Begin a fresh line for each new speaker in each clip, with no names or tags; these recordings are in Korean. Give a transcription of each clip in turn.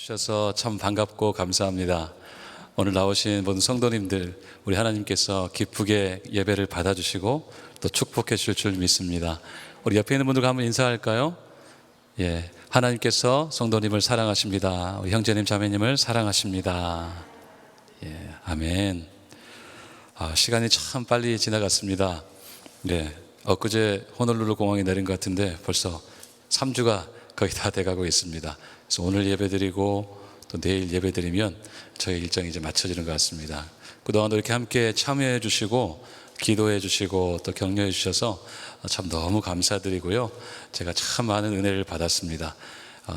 나와주셔서 참 반갑고 감사합니다. 오늘 나오신 모든 성도님들, 우리 하나님께서 기쁘게 예배를 받아주시고 또 축복해 주실 줄 믿습니다. 우리 옆에 있는 분들과 한번 인사할까요? 예, 하나님께서 성도님을 사랑하십니다. 우리 형제님 자매님을 사랑하십니다. 예, 아멘. 시간이 참 빨리 지나갔습니다. 네, 엊그제 호놀룰루 공항에 내린 것 같은데 벌써 3주가 거의 다 돼가고 있습니다. 그래서 오늘 예배드리고 또 내일 예배드리면 저희 일정이 이제 맞춰지는 것 같습니다. 그동안 이렇게 함께 참여해 주시고 기도해 주시고 또 격려해 주셔서 참 너무 감사드리고요. 제가 참 많은 은혜를 받았습니다.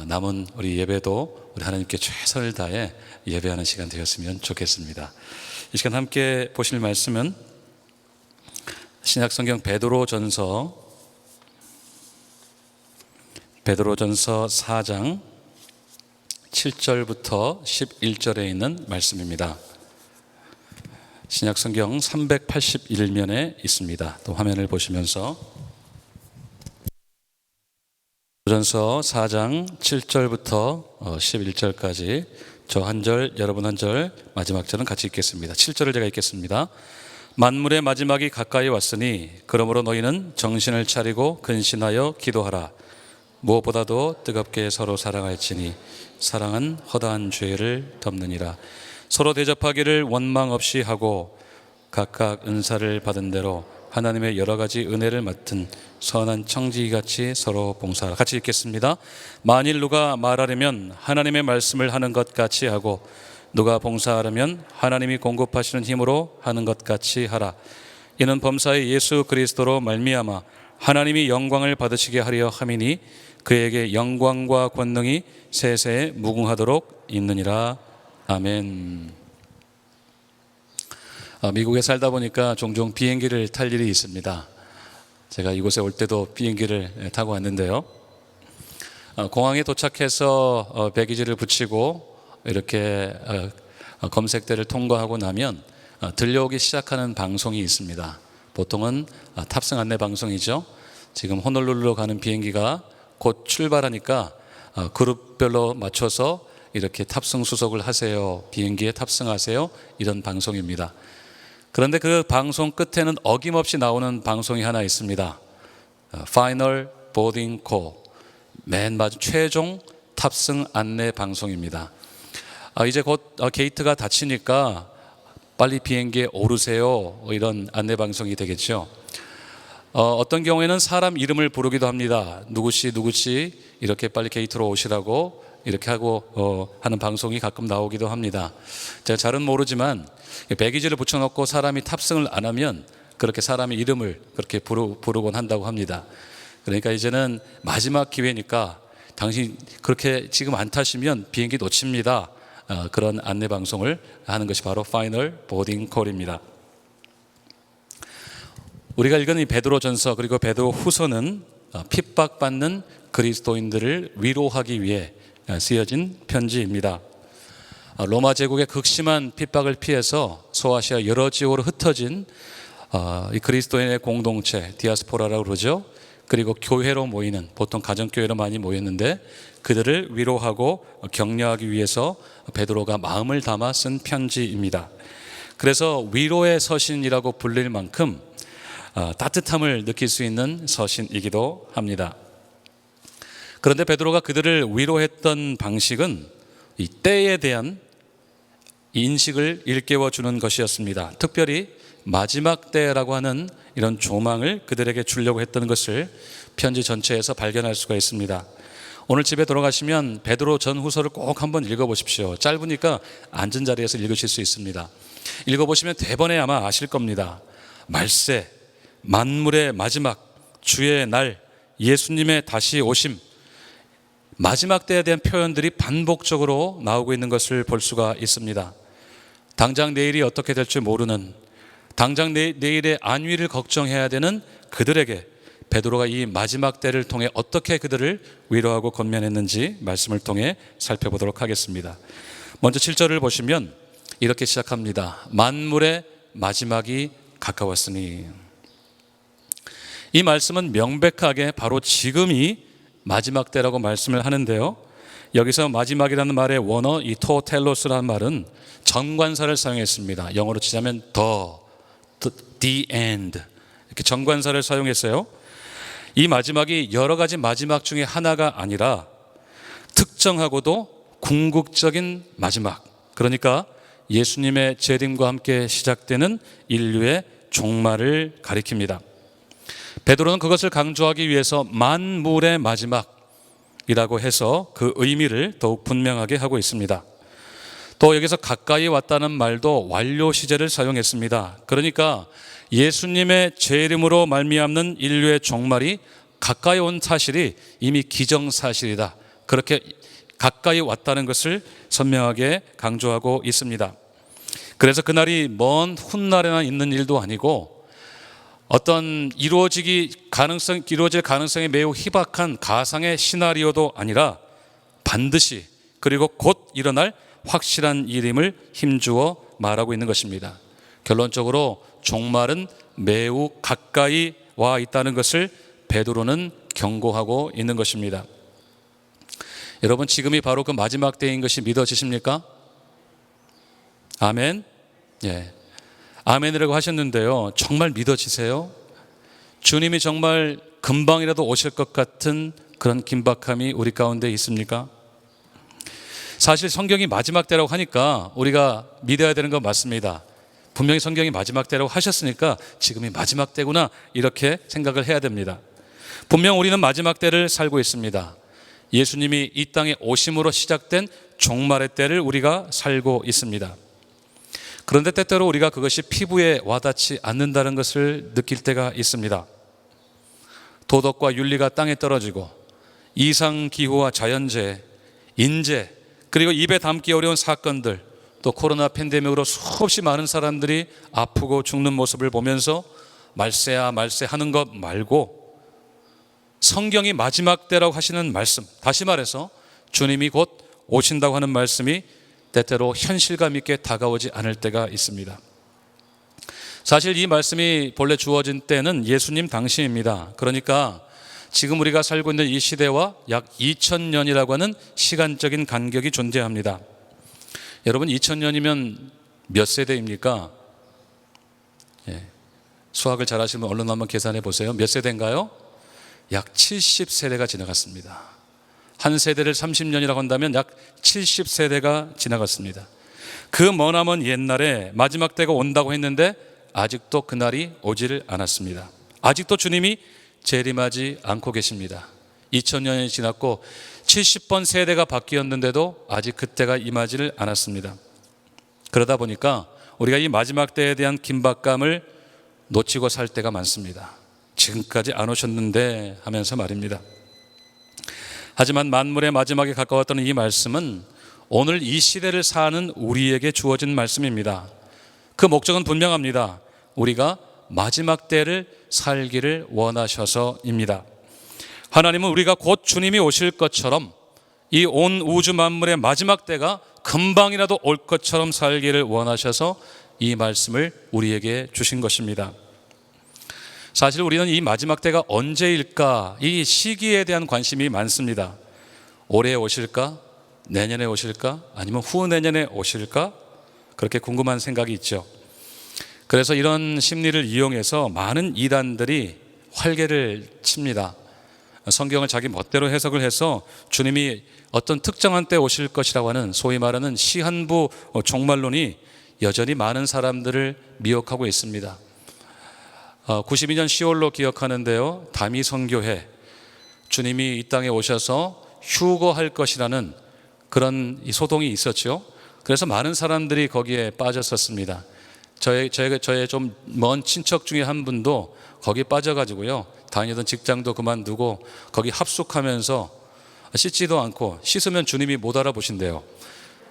남은 우리 예배도 우리 하나님께 최선을 다해 예배하는 시간 되었으면 좋겠습니다. 이 시간 함께 보실 말씀은 신약성경 베드로전서 4장 7절부터 11절에 있는 말씀입니다. 신약성경 381면에 있습니다. 또 화면을 보시면서 베드로전서 4장 7절부터 11절까지 저 한 절, 여러분 한 절, 마지막 절은 같이 읽겠습니다. 7절을 제가 읽겠습니다. 만물의 마지막이 가까이 왔으니 그러므로 너희는 정신을 차리고 근신하여 기도하라. 무엇보다도 뜨겁게 서로 사랑할지니 사랑은 허다한 죄를 덮느니라. 서로 대접하기를 원망 없이 하고 각각 은사를 받은 대로 하나님의 여러 가지 은혜를 맡은 선한 청지기같이 서로 봉사하라. 같이 읽겠습니다. 만일 누가 말하려면 하나님의 말씀을 하는 것 같이 하고 누가 봉사하려면 하나님이 공급하시는 힘으로 하는 것 같이 하라. 이는 범사의 예수 그리스도로 말미암아 하나님이 영광을 받으시게 하려 함이니 그에게 영광과 권능이 세세에 무궁하도록 있느니라. 아멘. 미국에 살다 보니까 종종 비행기를 탈 일이 있습니다. 제가 이곳에 올 때도 비행기를 타고 왔는데요. 공항에 도착해서 배기지를 붙이고 이렇게 검색대를 통과하고 나면 들려오기 시작하는 방송이 있습니다. 보통은 탑승 안내 방송이죠. 지금 호놀룰루로 가는 비행기가 곧 출발하니까 그룹별로 맞춰서 이렇게 탑승 수속을 하세요. 비행기에 탑승하세요. 이런 방송입니다. 그런데 그 방송 끝에는 어김없이 나오는 방송이 하나 있습니다. Final Boarding Call, 맨 마지막 최종 탑승 안내 방송입니다. 이제 곧 게이트가 닫히니까 빨리 비행기에 오르세요. 이런 안내 방송이 되겠죠. 어떤 경우에는 사람 이름을 부르기도 합니다. 누구씨 이렇게 빨리 게이트로 오시라고 이렇게 하고 하는 방송이 가끔 나오기도 합니다. 제가 잘은 모르지만 배기지를 붙여놓고 사람이 탑승을 안 하면 그렇게 사람의 이름을 그렇게 부르곤 한다고 합니다. 그러니까 이제는 마지막 기회니까 당신 그렇게 지금 안 타시면 비행기 놓칩니다. 그런 안내 방송을 하는 것이 바로 파이널 보딩 콜입니다. 우리가 읽은 이 베드로전서 그리고 베드로 후서는 핍박받는 그리스도인들을 위로하기 위해 쓰여진 편지입니다. 로마 제국의 극심한 핍박을 피해서 소아시아 여러 지역으로 흩어진 이 그리스도인의 공동체 디아스포라라고 그러죠. 그리고 교회로 모이는, 보통 가정교회로 많이 모였는데 그들을 위로하고 격려하기 위해서 베드로가 마음을 담아 쓴 편지입니다. 그래서 위로의 서신이라고 불릴 만큼 따뜻함을 느낄 수 있는 서신이기도 합니다. 그런데 베드로가 그들을 위로했던 방식은 이 때에 대한 인식을 일깨워 주는 것이었습니다. 특별히 마지막 때라고 하는 이런 조망을 그들에게 주려고 했던 것을 편지 전체에서 발견할 수가 있습니다. 오늘 집에 돌아가시면 베드로 전후서를 꼭 한번 읽어보십시오. 짧으니까 앉은 자리에서 읽으실 수 있습니다. 읽어보시면 대번에 아마 아실 겁니다. 말세, 만물의 마지막, 주의 날, 예수님의 다시 오심, 마지막 때에 대한 표현들이 반복적으로 나오고 있는 것을 볼 수가 있습니다. 당장 내일이 어떻게 될지 모르는, 당장 내일의 안위를 걱정해야 되는 그들에게 베드로가 이 마지막 때를 통해 어떻게 그들을 위로하고 권면했는지 말씀을 통해 살펴보도록 하겠습니다. 먼저 7절을 보시면 이렇게 시작합니다. 만물의 마지막이 가까웠으니. 이 말씀은 명백하게 바로 지금이 마지막 때라고 말씀을 하는데요. 여기서 마지막이라는 말의 원어 이 토텔로스라는 말은 정관사를 사용했습니다. 영어로 치자면 the end, 이렇게 정관사를 사용했어요. 이 마지막이 여러 가지 마지막 중에 하나가 아니라 특정하고도 궁극적인 마지막, 그러니까 예수님의 재림과 함께 시작되는 인류의 종말을 가리킵니다. 베드로는 그것을 강조하기 위해서 만물의 마지막이라고 해서 그 의미를 더욱 분명하게 하고 있습니다. 또 여기서 가까이 왔다는 말도 완료 시제를 사용했습니다. 그러니까 예수님의 재림으로 말미암는 인류의 종말이 가까이 온 사실이 이미 기정사실이다, 그렇게 가까이 왔다는 것을 선명하게 강조하고 있습니다. 그래서 그날이 먼 훗날에나 있는 일도 아니고 어떤 이루어질 가능성이 매우 희박한 가상의 시나리오도 아니라 반드시, 그리고 곧 일어날 확실한 일임을 힘주어 말하고 있는 것입니다. 결론적으로 종말은 매우 가까이 와 있다는 것을 베드로는 경고하고 있는 것입니다. 여러분, 지금이 바로 그 마지막 때인 것이 믿어지십니까? 아멘. 예. 아멘이라고 하셨는데요, 정말 믿어지세요? 주님이 정말 금방이라도 오실 것 같은 그런 긴박함이 우리 가운데 있습니까? 사실 성경이 마지막 때라고 하니까 우리가 믿어야 되는 건 맞습니다. 분명히 성경이 마지막 때라고 하셨으니까 지금이 마지막 때구나, 이렇게 생각을 해야 됩니다. 분명 우리는 마지막 때를 살고 있습니다. 예수님이 이 땅에 오심으로 시작된 종말의 때를 우리가 살고 있습니다. 그런데 때때로 우리가 그것이 피부에 와닿지 않는다는 것을 느낄 때가 있습니다. 도덕과 윤리가 땅에 떨어지고 이상기후와 자연재해, 인재, 그리고 입에 담기 어려운 사건들, 또 코로나 팬데믹으로 수없이 많은 사람들이 아프고 죽는 모습을 보면서 말세야 말세 하는 것 말고 성경이 마지막 때라고 하시는 말씀, 다시 말해서 주님이 곧 오신다고 하는 말씀이 때때로 현실감 있게 다가오지 않을 때가 있습니다. 사실 이 말씀이 본래 주어진 때는 예수님 당시입니다. 그러니까 지금 우리가 살고 있는 이 시대와 약 2000년이라고 하는 시간적인 간격이 존재합니다. 여러분, 2000년이면 몇 세대입니까? 예. 수학을 잘 하시면 얼른 한번 계산해 보세요. 몇 세대인가요? 약 70세대가 지나갔습니다. 한 세대를 30년이라고 한다면 약 70세대가 지나갔습니다. 그 머나먼 옛날에 마지막 때가 온다고 했는데 아직도 그날이 오지를 않았습니다. 아직도 주님이 재림하지 않고 계십니다. 2000년이 지났고 70번 세대가 바뀌었는데도 아직 그때가 임하지를 않았습니다. 그러다 보니까 우리가 이 마지막 때에 대한 긴박감을 놓치고 살 때가 많습니다. 지금까지 안 오셨는데 하면서 말입니다. 하지만 만물의 마지막에 가까웠던 이 말씀은 오늘 이 시대를 사는 우리에게 주어진 말씀입니다. 그 목적은 분명합니다. 우리가 마지막 때를 살기를 원하셔서입니다. 하나님은 우리가 곧 주님이 오실 것처럼 이 온 우주 만물의 마지막 때가 금방이라도 올 것처럼 살기를 원하셔서 이 말씀을 우리에게 주신 것입니다. 사실 우리는 이 마지막 때가 언제일까, 이 시기에 대한 관심이 많습니다. 올해 오실까? 내년에 오실까? 아니면 후내년에 오실까? 그렇게 궁금한 생각이 있죠. 그래서 이런 심리를 이용해서 많은 이단들이 활개를 칩니다. 성경을 자기 멋대로 해석을 해서 주님이 어떤 특정한 때 오실 것이라고 하는 소위 말하는 시한부 종말론이 여전히 많은 사람들을 미혹하고 있습니다. 92년 10월로 기억하는데요, 다미 선교회, 주님이 이 땅에 오셔서 휴거할 것이라는 그런 소동이 있었죠. 그래서 많은 사람들이 거기에 빠졌었습니다. 저의 좀 먼 친척 중에 한 분도 거기 빠져가지고요, 다니던 직장도 그만두고 거기 합숙하면서 씻지도 않고, 씻으면 주님이 못 알아보신대요.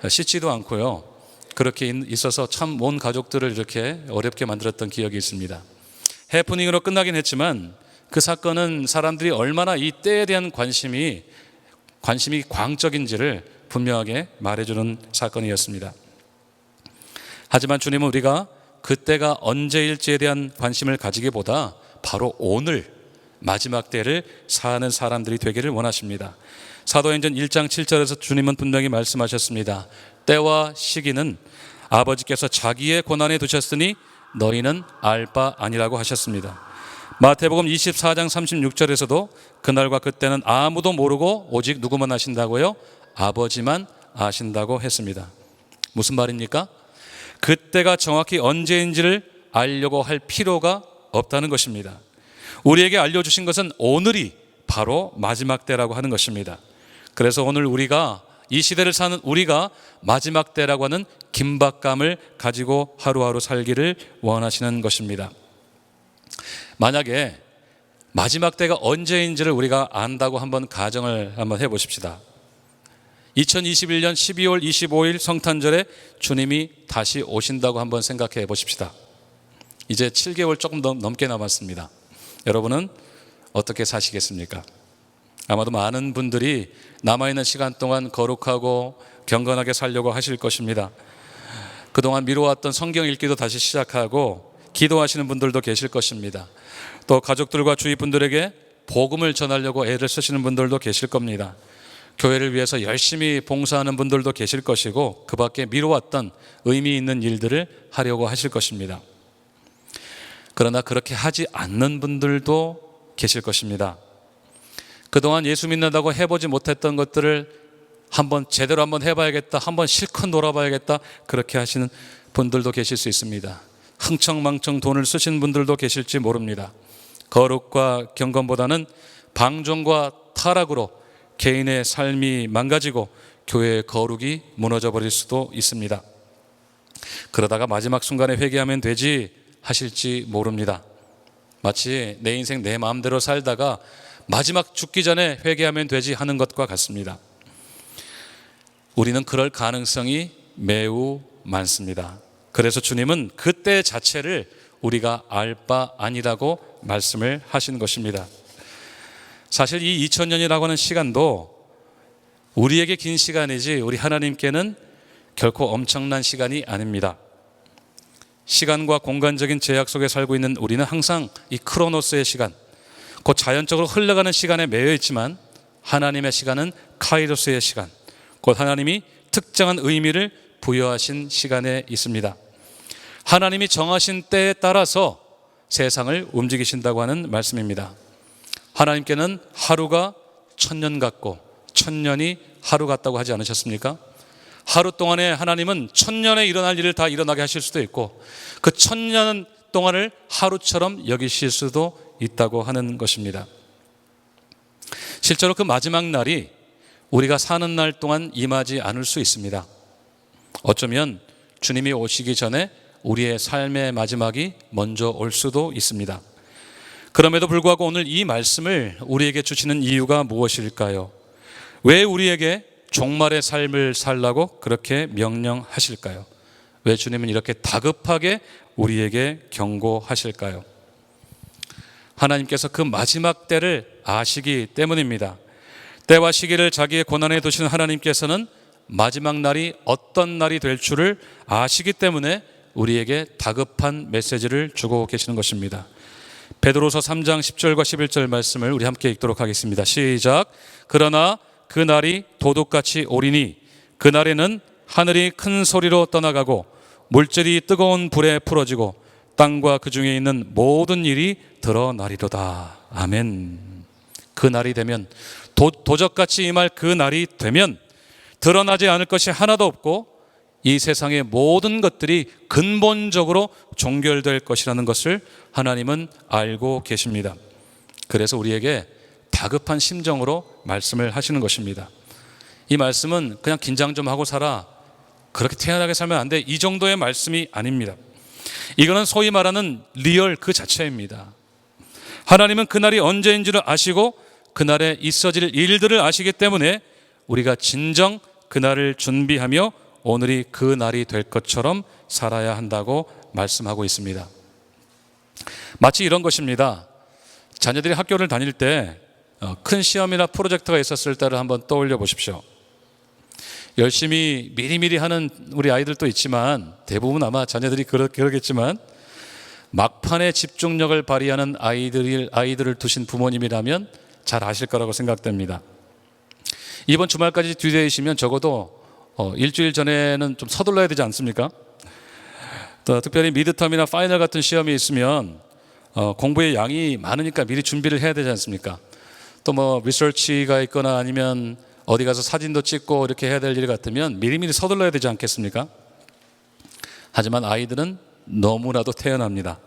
씻지도 않고요, 그렇게 있어서 참 온 가족들을 이렇게 어렵게 만들었던 기억이 있습니다. 해프닝으로 끝나긴 했지만 그 사건은 사람들이 얼마나 이 때에 대한 관심이 광적인지를 분명하게 말해주는 사건이었습니다. 하지만 주님은 우리가 그때가 언제일지에 대한 관심을 가지기보다 바로 오늘 마지막 때를 사는 사람들이 되기를 원하십니다. 사도행전 1장 7절에서 주님은 분명히 말씀하셨습니다. 때와 시기는 아버지께서 자기의 권한에 두셨으니 너희는 알 바 아니라고 하셨습니다. 마태복음 24장 36절에서도 그날과 그때는 아무도 모르고 오직 누구만 아신다고요? 아버지만 아신다고 했습니다. 무슨 말입니까? 그때가 정확히 언제인지를 알려고 할 필요가 없다는 것입니다. 우리에게 알려주신 것은 오늘이 바로 마지막 때라고 하는 것입니다. 그래서 오늘 우리가 이 시대를 사는 우리가 마지막 때라고 하는 긴박감을 가지고 하루하루 살기를 원하시는 것입니다. 만약에 마지막 때가 언제인지를 우리가 안다고 한번 가정을 한번 해보십시다. 2021년 12월 25일 성탄절에 주님이 다시 오신다고 한번 생각해 보십시다. 이제 7개월 조금 넘게 남았습니다. 여러분은 어떻게 사시겠습니까? 아마도 많은 분들이 남아있는 시간 동안 거룩하고 경건하게 살려고 하실 것입니다. 그동안 미뤄왔던 성경 읽기도 다시 시작하고 기도하시는 분들도 계실 것입니다. 또 가족들과 주위 분들에게 복음을 전하려고 애를 쓰시는 분들도 계실 겁니다. 교회를 위해서 열심히 봉사하는 분들도 계실 것이고 그 밖에 미뤄왔던 의미 있는 일들을 하려고 하실 것입니다. 그러나 그렇게 하지 않는 분들도 계실 것입니다. 그동안 예수 믿는다고 해보지 못했던 것들을 제대로 한번 해봐야겠다, 한번 실컷 놀아봐야겠다, 그렇게 하시는 분들도 계실 수 있습니다. 흥청망청 돈을 쓰신 분들도 계실지 모릅니다. 거룩과 경건보다는 방종과 타락으로 개인의 삶이 망가지고 교회의 거룩이 무너져 버릴 수도 있습니다. 그러다가 마지막 순간에 회개하면 되지 하실지 모릅니다. 마치 내 인생 내 마음대로 살다가 마지막 죽기 전에 회개하면 되지 하는 것과 같습니다. 우리는 그럴 가능성이 매우 많습니다. 그래서 주님은 그때 자체를 우리가 알 바 아니라고 말씀을 하신 것입니다. 사실 이 2000년이라고 하는 시간도 우리에게 긴 시간이지 우리 하나님께는 결코 엄청난 시간이 아닙니다. 시간과 공간적인 제약 속에 살고 있는 우리는 항상 이 크로노스의 시간, 곧 자연적으로 흘러가는 시간에 매여 있지만 하나님의 시간은 카이로스의 시간, 곧 하나님이 특정한 의미를 부여하신 시간에 있습니다. 하나님이 정하신 때에 따라서 세상을 움직이신다고 하는 말씀입니다. 하나님께는 하루가 1000년 같고 1000년이 하루 같다고 하지 않으셨습니까? 하루 동안에 하나님은 1000년에 일어날 일을 다 일어나게 하실 수도 있고 그 1000년 동안을 하루처럼 여기실 수도 있다고 하는 것입니다. 실제로 그 마지막 날이 우리가 사는 날 동안 임하지 않을 수 있습니다. 어쩌면 주님이 오시기 전에 우리의 삶의 마지막이 먼저 올 수도 있습니다. 그럼에도 불구하고 오늘 이 말씀을 우리에게 주시는 이유가 무엇일까요? 왜 우리에게 종말의 삶을 살라고 그렇게 명령하실까요? 왜 주님은 이렇게 다급하게 우리에게 경고하실까요? 하나님께서 그 마지막 때를 아시기 때문입니다. 때와 시기를 자기의 권한에 두시는 하나님께서는 마지막 날이 어떤 날이 될 줄을 아시기 때문에 우리에게 다급한 메시지를 주고 계시는 것입니다. 베드로서 3장 10절과 11절 말씀을 우리 함께 읽도록 하겠습니다. 시작. 그러나 그 날이 도둑같이 오리니 그날에는 하늘이 큰 소리로 떠나가고 물질이 뜨거운 불에 풀어지고 땅과 그 중에 있는 모든 일이 드러나리로다. 아멘. 그 날이 되면 도적같이 임할 그 날이 되면 드러나지 않을 것이 하나도 없고 이 세상의 모든 것들이 근본적으로 종결될 것이라는 것을 하나님은 알고 계십니다. 그래서 우리에게 다급한 심정으로 말씀을 하시는 것입니다. 이 말씀은 그냥 긴장 좀 하고 살아, 그렇게 태연하게 살면 안 돼, 이 정도의 말씀이 아닙니다. 이거는 소위 말하는 리얼 그 자체입니다. 하나님은 그날이 언제인지를 아시고 그날에 있어질 일들을 아시기 때문에 우리가 진정 그날을 준비하며 오늘이 그 날이 될 것처럼 살아야 한다고 말씀하고 있습니다. 마치 이런 것입니다. 자녀들이 학교를 다닐 때 큰 시험이나 프로젝트가 있었을 때를 한번 떠올려 보십시오. 열심히 미리미리 하는 우리 아이들도 있지만 대부분 아마 자녀들이 그러겠지만 막판에 집중력을 발휘하는 아이들을 두신 부모님이라면 잘 아실 거라고 생각됩니다. 이번 주말까지 듀데이시면 적어도 일주일 전에는 좀 서둘러야 되지 않습니까? 또 특별히 미드텀이나 파이널 같은 시험이 있으면 공부의 양이 많으니까 미리 준비를 해야 되지 않습니까? 또 뭐 리서치가 있거나 아니면 어디 가서 사진도 찍고 이렇게 해야 될 일 같으면 미리미리 서둘러야 되지 않겠습니까? 하지만 아이들은 너무나도 태연합니다.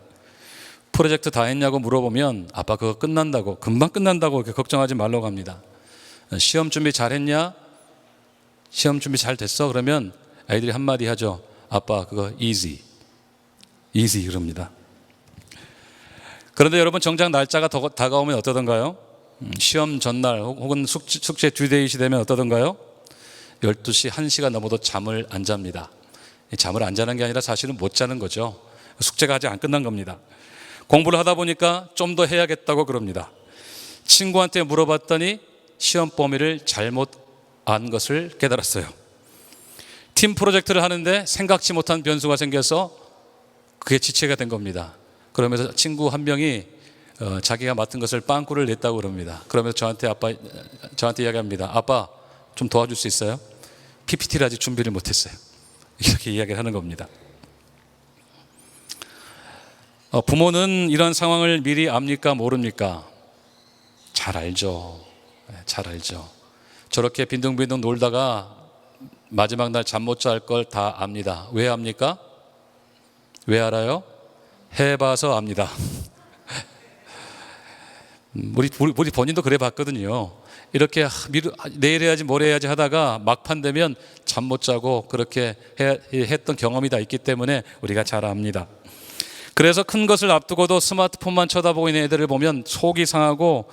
프로젝트 다 했냐고 물어보면 아빠 그거 끝난다고, 금방 끝난다고 이렇게 걱정하지 말라고 합니다. 시험 준비 잘했냐? 시험 준비 잘 됐어? 그러면 아이들이 한마디 하죠. 아빠 그거 easy 그럽니다. 그런데 여러분 정작 날짜가 다가오면 어떠던가요? 시험 전날 혹은 숙제 듀데이시 되면 어떠던가요? 12시, 1시가 넘어도 잠을 안 잡니다. 잠을 안 자는 게 아니라 사실은 못 자는 거죠. 숙제가 아직 안 끝난 겁니다. 공부를 하다 보니까 좀 더 해야겠다고 그럽니다. 친구한테 물어봤더니 시험 범위를 잘못 안 것을 깨달았어요. 팀 프로젝트를 하는데 생각지 못한 변수가 생겨서 그게 지체가 된 겁니다. 그러면서 친구 한 명이 자기가 맡은 것을 빵꾸를 냈다고 그럽니다. 그러면서 저한테 이야기합니다. 아빠 좀 도와줄 수 있어요? PPT를 아직 준비를 못했어요. 이렇게 이야기를 하는 겁니다. 부모는 이런 상황을 미리 압니까 모릅니까? 잘 알죠. 잘 알죠. 저렇게 빈둥빈둥 놀다가 마지막 날 잠 못 잘 걸 다 압니다. 왜 압니까? 왜 알아요? 해봐서 압니다. 우리 본인도 그래 봤거든요. 이렇게 내일 해야지 뭘 해야지 하다가 막판 되면 잠 못 자고 그렇게 했던 경험이 다 있기 때문에 우리가 잘 압니다. 그래서 큰 것을 앞두고도 스마트폰만 쳐다보고 있는 애들을 보면 속이 상하고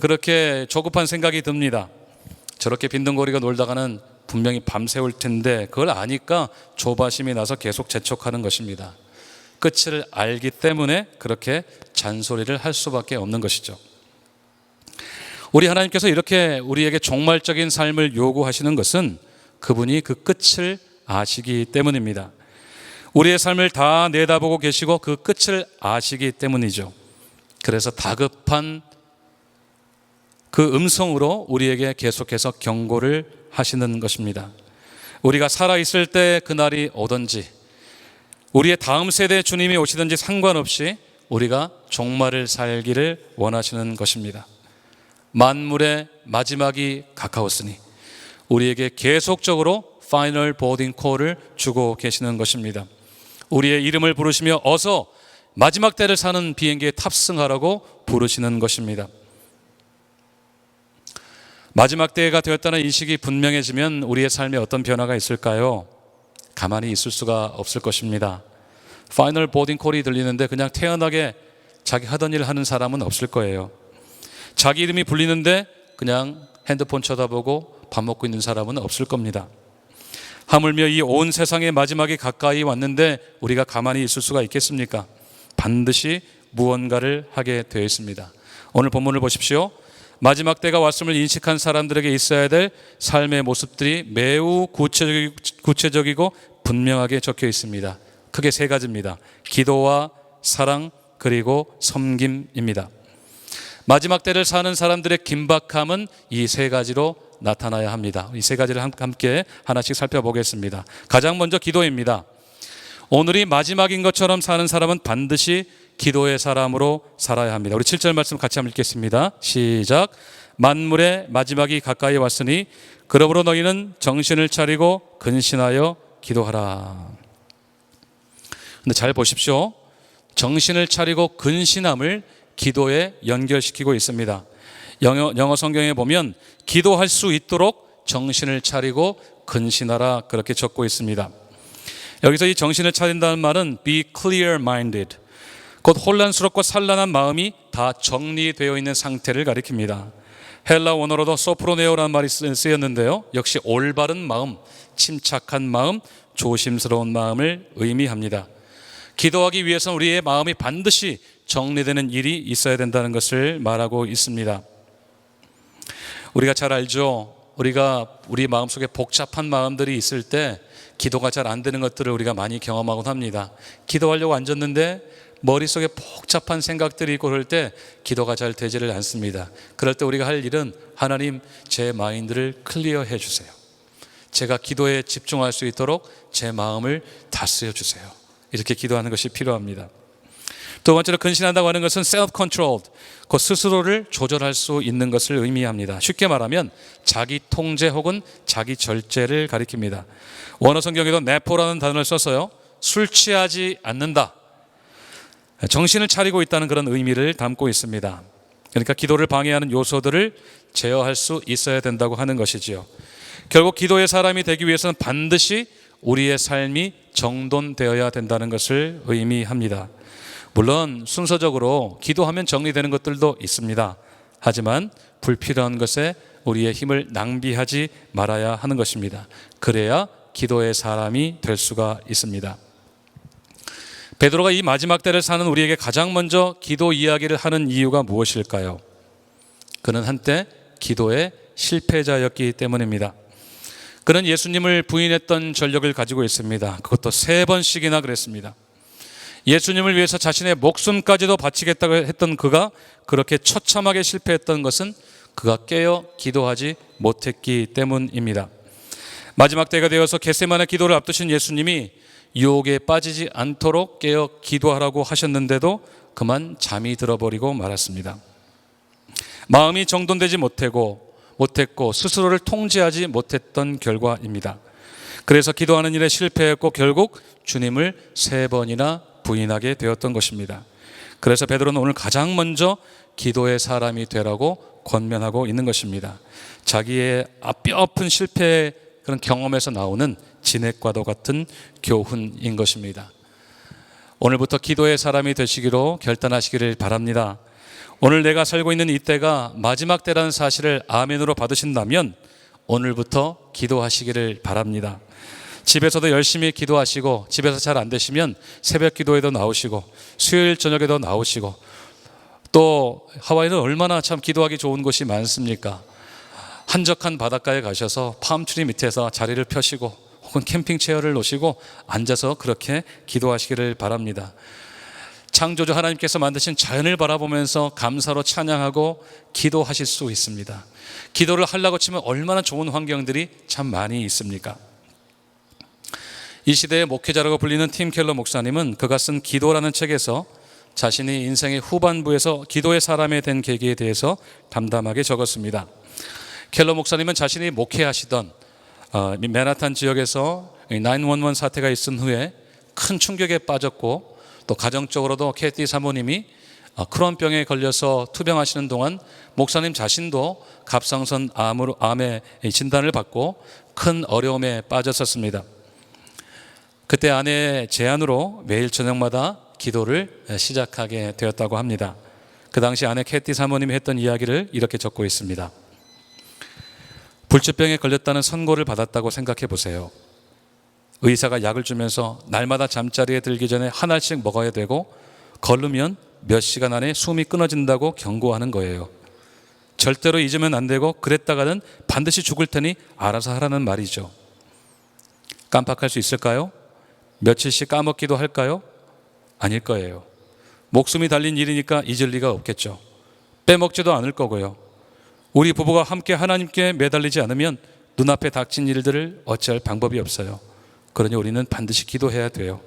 그렇게 조급한 생각이 듭니다. 저렇게 빈둥거리고 놀다가는 분명히 밤새울 텐데 그걸 아니까 조바심이 나서 계속 재촉하는 것입니다. 끝을 알기 때문에 그렇게 잔소리를 할 수밖에 없는 것이죠. 우리 하나님께서 이렇게 우리에게 종말적인 삶을 요구하시는 것은 그분이 그 끝을 아시기 때문입니다. 우리의 삶을 다 내다보고 계시고 그 끝을 아시기 때문이죠. 그래서 다급한 그 음성으로 우리에게 계속해서 경고를 하시는 것입니다. 우리가 살아있을 때 그날이 오든지 우리의 다음 세대 주님이 오시든지 상관없이 우리가 종말을 살기를 원하시는 것입니다. 만물의 마지막이 가까웠으니 우리에게 계속적으로 파이널 보딩 콜을 주고 계시는 것입니다. 우리의 이름을 부르시며 어서 마지막 때를 사는 비행기에 탑승하라고 부르시는 것입니다. 마지막 때가 되었다는 인식이 분명해지면 우리의 삶에 어떤 변화가 있을까요? 가만히 있을 수가 없을 것입니다. 파이널 보딩 콜이 들리는데 그냥 태연하게 자기 하던 일 하는 사람은 없을 거예요. 자기 이름이 불리는데 그냥 핸드폰 쳐다보고 밥 먹고 있는 사람은 없을 겁니다. 하물며 이 온 세상의 마지막이 가까이 왔는데 우리가 가만히 있을 수가 있겠습니까? 반드시 무언가를 하게 되어 있습니다. 오늘 본문을 보십시오. 마지막 때가 왔음을 인식한 사람들에게 있어야 될 삶의 모습들이 매우 구체적이고 분명하게 적혀 있습니다. 크게 세 가지입니다. 기도와 사랑 그리고 섬김입니다. 마지막 때를 사는 사람들의 긴박함은 이 세 가지로 나타나야 합니다. 이 세 가지를 함께 하나씩 살펴보겠습니다. 가장 먼저 기도입니다. 오늘이 마지막인 것처럼 사는 사람은 반드시 기도의 사람으로 살아야 합니다. 우리 7절 말씀 같이 한번 읽겠습니다. 시작. 만물의 마지막이 가까이 왔으니 그러므로 너희는 정신을 차리고 근신하여 기도하라. 근데 잘 보십시오. 정신을 차리고 근신함을 기도에 연결시키고 있습니다. 영어 성경에 보면 기도할 수 있도록 정신을 차리고 근신하라 그렇게 적고 있습니다. 여기서 이 정신을 차린다는 말은 be clear-minded, 곧 혼란스럽고 산란한 마음이 다 정리되어 있는 상태를 가리킵니다. 헬라 원어로도 소프로네오라는 말이 쓰였는데요. 역시 올바른 마음, 침착한 마음, 조심스러운 마음을 의미합니다. 기도하기 위해서는 우리의 마음이 반드시 정리되는 일이 있어야 된다는 것을 말하고 있습니다. 우리가 잘 알죠. 우리 마음속에 복잡한 마음들이 있을 때 기도가 잘 안 되는 것들을 우리가 많이 경험하곤 합니다. 기도하려고 앉았는데 머릿속에 복잡한 생각들이 있고 그럴 때 기도가 잘 되지를 않습니다. 그럴 때 우리가 할 일은 하나님, 제 마인드를 클리어해 주세요. 제가 기도에 집중할 수 있도록 제 마음을 다스려 주세요. 이렇게 기도하는 것이 필요합니다. 두 번째로 근신한다고 하는 것은 self-controlled, 그 스스로를 조절할 수 있는 것을 의미합니다. 쉽게 말하면 자기 통제 혹은 자기 절제를 가리킵니다. 원어 성경에도 nepo라는 단어를 써서요, 술 취하지 않는다, 정신을 차리고 있다는 그런 의미를 담고 있습니다. 그러니까 기도를 방해하는 요소들을 제어할 수 있어야 된다고 하는 것이지요. 결국 기도의 사람이 되기 위해서는 반드시 우리의 삶이 정돈되어야 된다는 것을 의미합니다. 물론 순서적으로 기도하면 정리되는 것들도 있습니다. 하지만 불필요한 것에 우리의 힘을 낭비하지 말아야 하는 것입니다. 그래야 기도의 사람이 될 수가 있습니다. 베드로가 이 마지막 때를 사는 우리에게 가장 먼저 기도 이야기를 하는 이유가 무엇일까요? 그는 한때 기도의 실패자였기 때문입니다. 그는 예수님을 부인했던 전력을 가지고 있습니다. 그것도 3번씩이나 그랬습니다. 예수님을 위해서 자신의 목숨까지도 바치겠다고 했던 그가 그렇게 처참하게 실패했던 것은 그가 깨어 기도하지 못했기 때문입니다. 마지막 때가 되어서 겟세마네 기도를 앞두신 예수님이 유혹에 빠지지 않도록 깨어 기도하라고 하셨는데도 그만 잠이 들어버리고 말았습니다. 마음이 정돈되지 못했고 스스로를 통제하지 못했던 결과입니다. 그래서 기도하는 일에 실패했고 결국 주님을 3번이나 부인하게 되었던 것입니다. 그래서 베드로는 오늘 가장 먼저 기도의 사람이 되라고 권면하고 있는 것입니다. 자기의 뼈아픈 실패의 그런 경험에서 나오는 진액과도 같은 교훈인 것입니다. 오늘부터 기도의 사람이 되시기로 결단하시기를 바랍니다. 오늘 내가 살고 있는 이 때가 마지막 때라는 사실을 아멘으로 받으신다면 오늘부터 기도하시기를 바랍니다. 집에서도 열심히 기도하시고, 집에서 잘 안 되시면 새벽 기도에도 나오시고, 수요일 저녁에도 나오시고, 또 하와이는 얼마나 참 기도하기 좋은 곳이 많습니까? 한적한 바닷가에 가셔서 팜트리 밑에서 자리를 펴시고 혹은 캠핑 체어를 놓으시고 앉아서 그렇게 기도하시기를 바랍니다. 창조주 하나님께서 만드신 자연을 바라보면서 감사로 찬양하고 기도하실 수 있습니다. 기도를 하려고 치면 얼마나 좋은 환경들이 참 많이 있습니까? 이 시대의 목회자라고 불리는 팀 켈러 목사님은 그가 쓴 기도라는 책에서 자신이 인생의 후반부에서 기도의 사람이 된 계기에 대해서 담담하게 적었습니다. 켈러 목사님은 자신이 목회하시던 맨하탄 지역에서 911 사태가 있은 후에 큰 충격에 빠졌고, 또 가정적으로도 캐티 사모님이 크론병에 걸려서 투병하시는 동안 목사님 자신도 갑상선 암의 진단을 받고 큰 어려움에 빠졌었습니다. 그때 아내의 제안으로 매일 저녁마다 기도를 시작하게 되었다고 합니다. 그 당시 아내 캐티 사모님이 했던 이야기를 이렇게 적고 있습니다. 불치병에 걸렸다는 선고를 받았다고 생각해 보세요. 의사가 약을 주면서 날마다 잠자리에 들기 전에 한 알씩 먹어야 되고 걸으면 몇 시간 안에 숨이 끊어진다고 경고하는 거예요. 절대로 잊으면 안 되고 그랬다가는 반드시 죽을 테니 알아서 하라는 말이죠. 깜빡할 수 있을까요? 며칠씩 까먹기도 할까요? 아닐 거예요. 목숨이 달린 일이니까 잊을 리가 없겠죠. 빼먹지도 않을 거고요. 우리 부부가 함께 하나님께 매달리지 않으면 눈앞에 닥친 일들을 어찌할 방법이 없어요. 그러니 우리는 반드시 기도해야 돼요.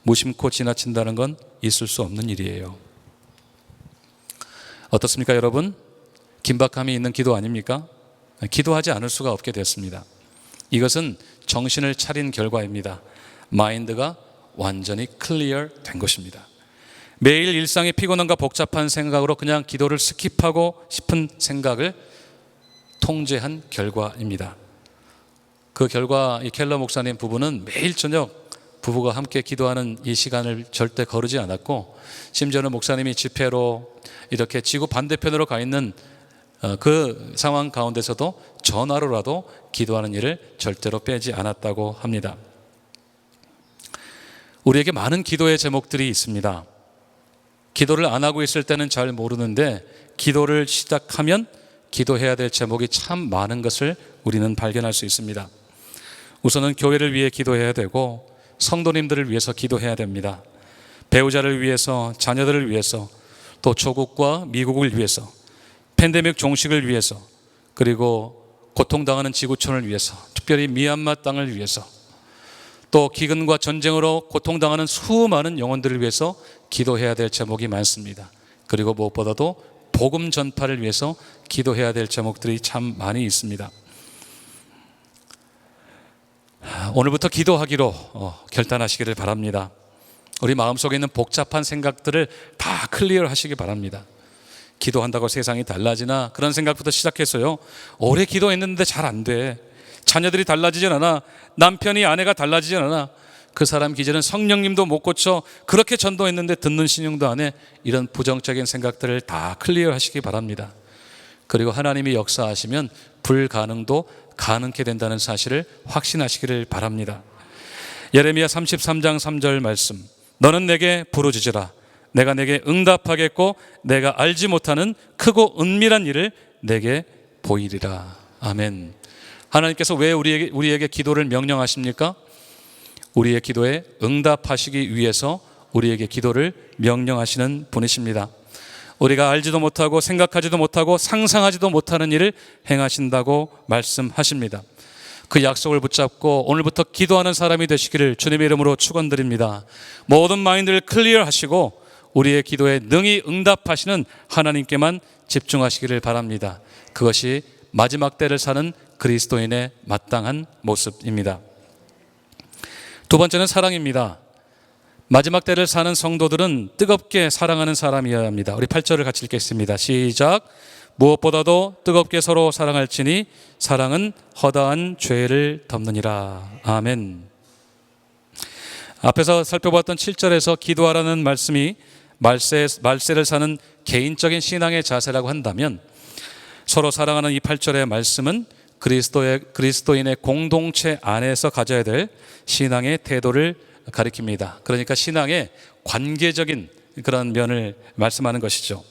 무심코 지나친다는 건 있을 수 없는 일이에요. 어떻습니까, 여러분? 긴박함이 있는 기도 아닙니까? 기도하지 않을 수가 없게 됐습니다. 이것은 정신을 차린 결과입니다. 마인드가 완전히 클리어 된 것입니다. 매일 일상의 피곤함과 복잡한 생각으로 그냥 기도를 스킵하고 싶은 생각을 통제한 결과입니다. 그 결과 이 켈러 목사님 부부는 매일 저녁 부부가 함께 기도하는 이 시간을 절대 거르지 않았고, 심지어는 목사님이 집회로 이렇게 지구 반대편으로 가 있는 그 상황 가운데서도 전화로라도 기도하는 일을 절대로 빼지 않았다고 합니다. 우리에게 많은 기도의 제목들이 있습니다. 기도를 안 하고 있을 때는 잘 모르는데 기도를 시작하면 기도해야 될 제목이 참 많은 것을 우리는 발견할 수 있습니다. 우선은 교회를 위해 기도해야 되고 성도님들을 위해서 기도해야 됩니다. 배우자를 위해서, 자녀들을 위해서, 또 조국과 미국을 위해서, 팬데믹 종식을 위해서, 그리고 고통당하는 지구촌을 위해서, 특별히 미얀마 땅을 위해서, 또 기근과 전쟁으로 고통당하는 수많은 영혼들을 위해서 기도해야 될 제목이 많습니다. 그리고 무엇보다도 복음 전파를 위해서 기도해야 될 제목들이 참 많이 있습니다. 오늘부터 기도하기로 결단하시기를 바랍니다. 우리 마음속에 있는 복잡한 생각들을 다 클리어 하시기 바랍니다. 기도한다고 세상이 달라지나 그런 생각부터 시작해서요, 오래 기도했는데 잘 안 돼, 자녀들이 달라지진 않아, 남편이 아내가 달라지진 않아, 그 사람 기질은 성령님도 못 고쳐, 그렇게 전도했는데 듣는 신용도 안 해, 이런 부정적인 생각들을 다 클리어 하시기 바랍니다. 그리고 하나님이 역사하시면 불가능도 가능케 된다는 사실을 확신하시기를 바랍니다. 예레미야 33장 3절 말씀, 너는 내게 부르짖으라, 내가 내게 응답하겠고 내가 알지 못하는 크고 은밀한 일을 내게 보이리라. 아멘. 하나님께서 왜 우리에게 기도를 명령하십니까? 우리의 기도에 응답하시기 위해서 우리에게 기도를 명령하시는 분이십니다. 우리가 알지도 못하고 생각하지도 못하고 상상하지도 못하는 일을 행하신다고 말씀하십니다. 그 약속을 붙잡고 오늘부터 기도하는 사람이 되시기를 주님의 이름으로 축원드립니다. 모든 마인드를 클리어하시고 우리의 기도에 능히 응답하시는 하나님께만 집중하시기를 바랍니다. 그것이 마지막 때를 사는 그리스도인의 마땅한 모습입니다. 두 번째는 사랑입니다. 마지막 때를 사는 성도들은 뜨겁게 사랑하는 사람이어야 합니다. 우리 8절을 같이 읽겠습니다. 시작. 무엇보다도 뜨겁게 서로 사랑할지니 사랑은 허다한 죄를 덮느니라. 아멘. 앞에서 살펴봤던 7절에서 기도하라는 말씀이 말세를 사는 개인적인 신앙의 자세라고 한다면, 서로 사랑하는 이 8절의 말씀은 그리스도인의 공동체 안에서 가져야 될 신앙의 태도를 가리킵니다. 그러니까 신앙의 관계적인 그런 면을 말씀하는 것이죠.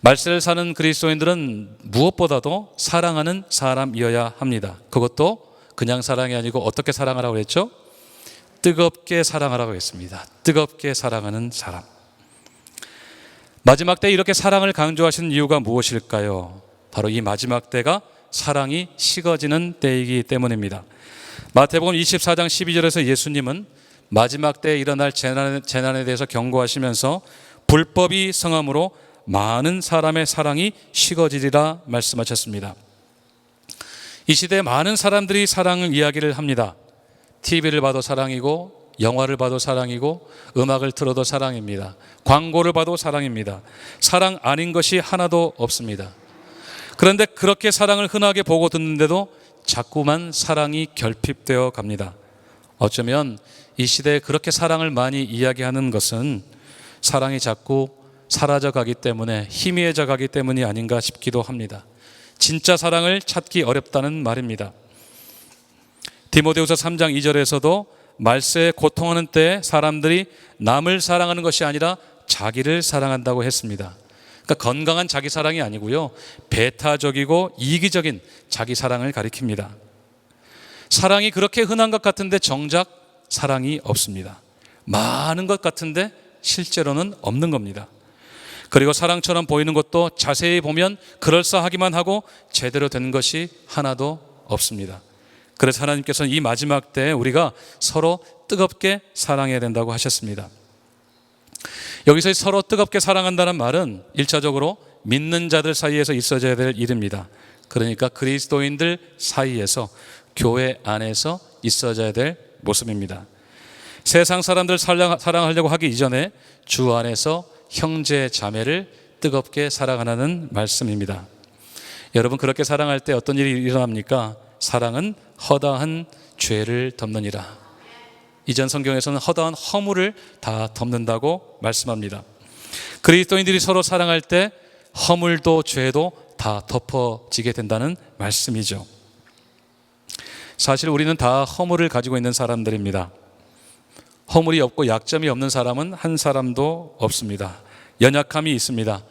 말세를 사는 그리스도인들은 무엇보다도 사랑하는 사람이어야 합니다. 그것도 그냥 사랑이 아니고 어떻게 사랑하라고 했죠? 뜨겁게 사랑하라고 했습니다. 뜨겁게 사랑하는 사람. 마지막 때 이렇게 사랑을 강조하시는 이유가 무엇일까요? 바로 이 마지막 때가 사랑이 식어지는 때이기 때문입니다. 마태복음 24장 12절에서 예수님은 마지막 때에 일어날 재난에 대해서 경고하시면서 불법이 성함으로 많은 사람의 사랑이 식어지리라 말씀하셨습니다. 이 시대에 많은 사람들이 사랑을 이야기를 합니다. TV를 봐도 사랑이고, 영화를 봐도 사랑이고, 음악을 틀어도 사랑입니다. 광고를 봐도 사랑입니다. 사랑 아닌 것이 하나도 없습니다. 그런데 그렇게 사랑을 흔하게 보고 듣는데도 자꾸만 사랑이 결핍되어 갑니다. 어쩌면 이 시대에 그렇게 사랑을 많이 이야기하는 것은 사랑이 자꾸 사라져 가기 때문에, 희미해져 가기 때문이 아닌가 싶기도 합니다. 진짜 사랑을 찾기 어렵다는 말입니다. 디모데후서 3장 2절에서도 말세에 고통하는 때에 사람들이 남을 사랑하는 것이 아니라 자기를 사랑한다고 했습니다. 그러니까 건강한 자기 사랑이 아니고요, 배타적이고 이기적인 자기 사랑을 가리킵니다. 사랑이 그렇게 흔한 것 같은데 정작 사랑이 없습니다. 많은 것 같은데 실제로는 없는 겁니다. 그리고 사랑처럼 보이는 것도 자세히 보면 그럴싸하기만 하고 제대로 된 것이 하나도 없습니다. 그래서 하나님께서는 이 마지막 때에 우리가 서로 뜨겁게 사랑해야 된다고 하셨습니다. 여기서 서로 뜨겁게 사랑한다는 말은 1차적으로 믿는 자들 사이에서 있어져야 될 일입니다. 그러니까 그리스도인들 사이에서, 교회 안에서 있어져야 될 모습입니다. 세상 사람들 사랑하려고 하기 이전에 주 안에서 형제 자매를 뜨겁게 사랑하라는 말씀입니다. 여러분, 그렇게 사랑할 때 어떤 일이 일어납니까? 사랑은 허다한 죄를 덮느니라. 이전 성경에서는 허다한 허물을 다 덮는다고 말씀합니다. 그리스도인들이 서로 사랑할 때 허물도 죄도 다 덮어지게 된다는 말씀이죠. 사실 우리는 다 허물을 가지고 있는 사람들입니다. 허물이 없고 약점이 없는 사람은 한 사람도 없습니다. 연약함이 있습니다.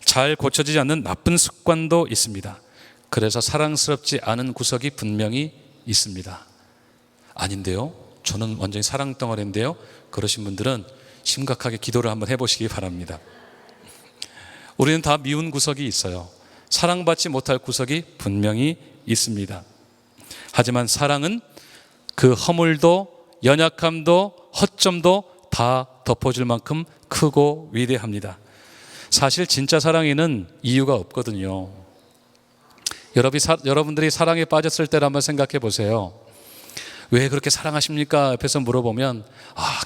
잘 고쳐지지 않는 나쁜 습관도 있습니다. 그래서 사랑스럽지 않은 구석이 분명히 있습니다. 아닌데요? 저는 완전히 사랑 덩어리인데요? 그러신 분들은 심각하게 기도를 한번 해보시기 바랍니다. 우리는 다 미운 구석이 있어요. 사랑받지 못할 구석이 분명히 있습니다. 하지만 사랑은 그 허물도 연약함도 허점도 다 덮어줄 만큼 크고 위대합니다. 사실 진짜 사랑에는 이유가 없거든요. 여러분들이 사랑에 빠졌을 때를 한번 생각해 보세요. 왜 그렇게 사랑하십니까? 옆에서 물어보면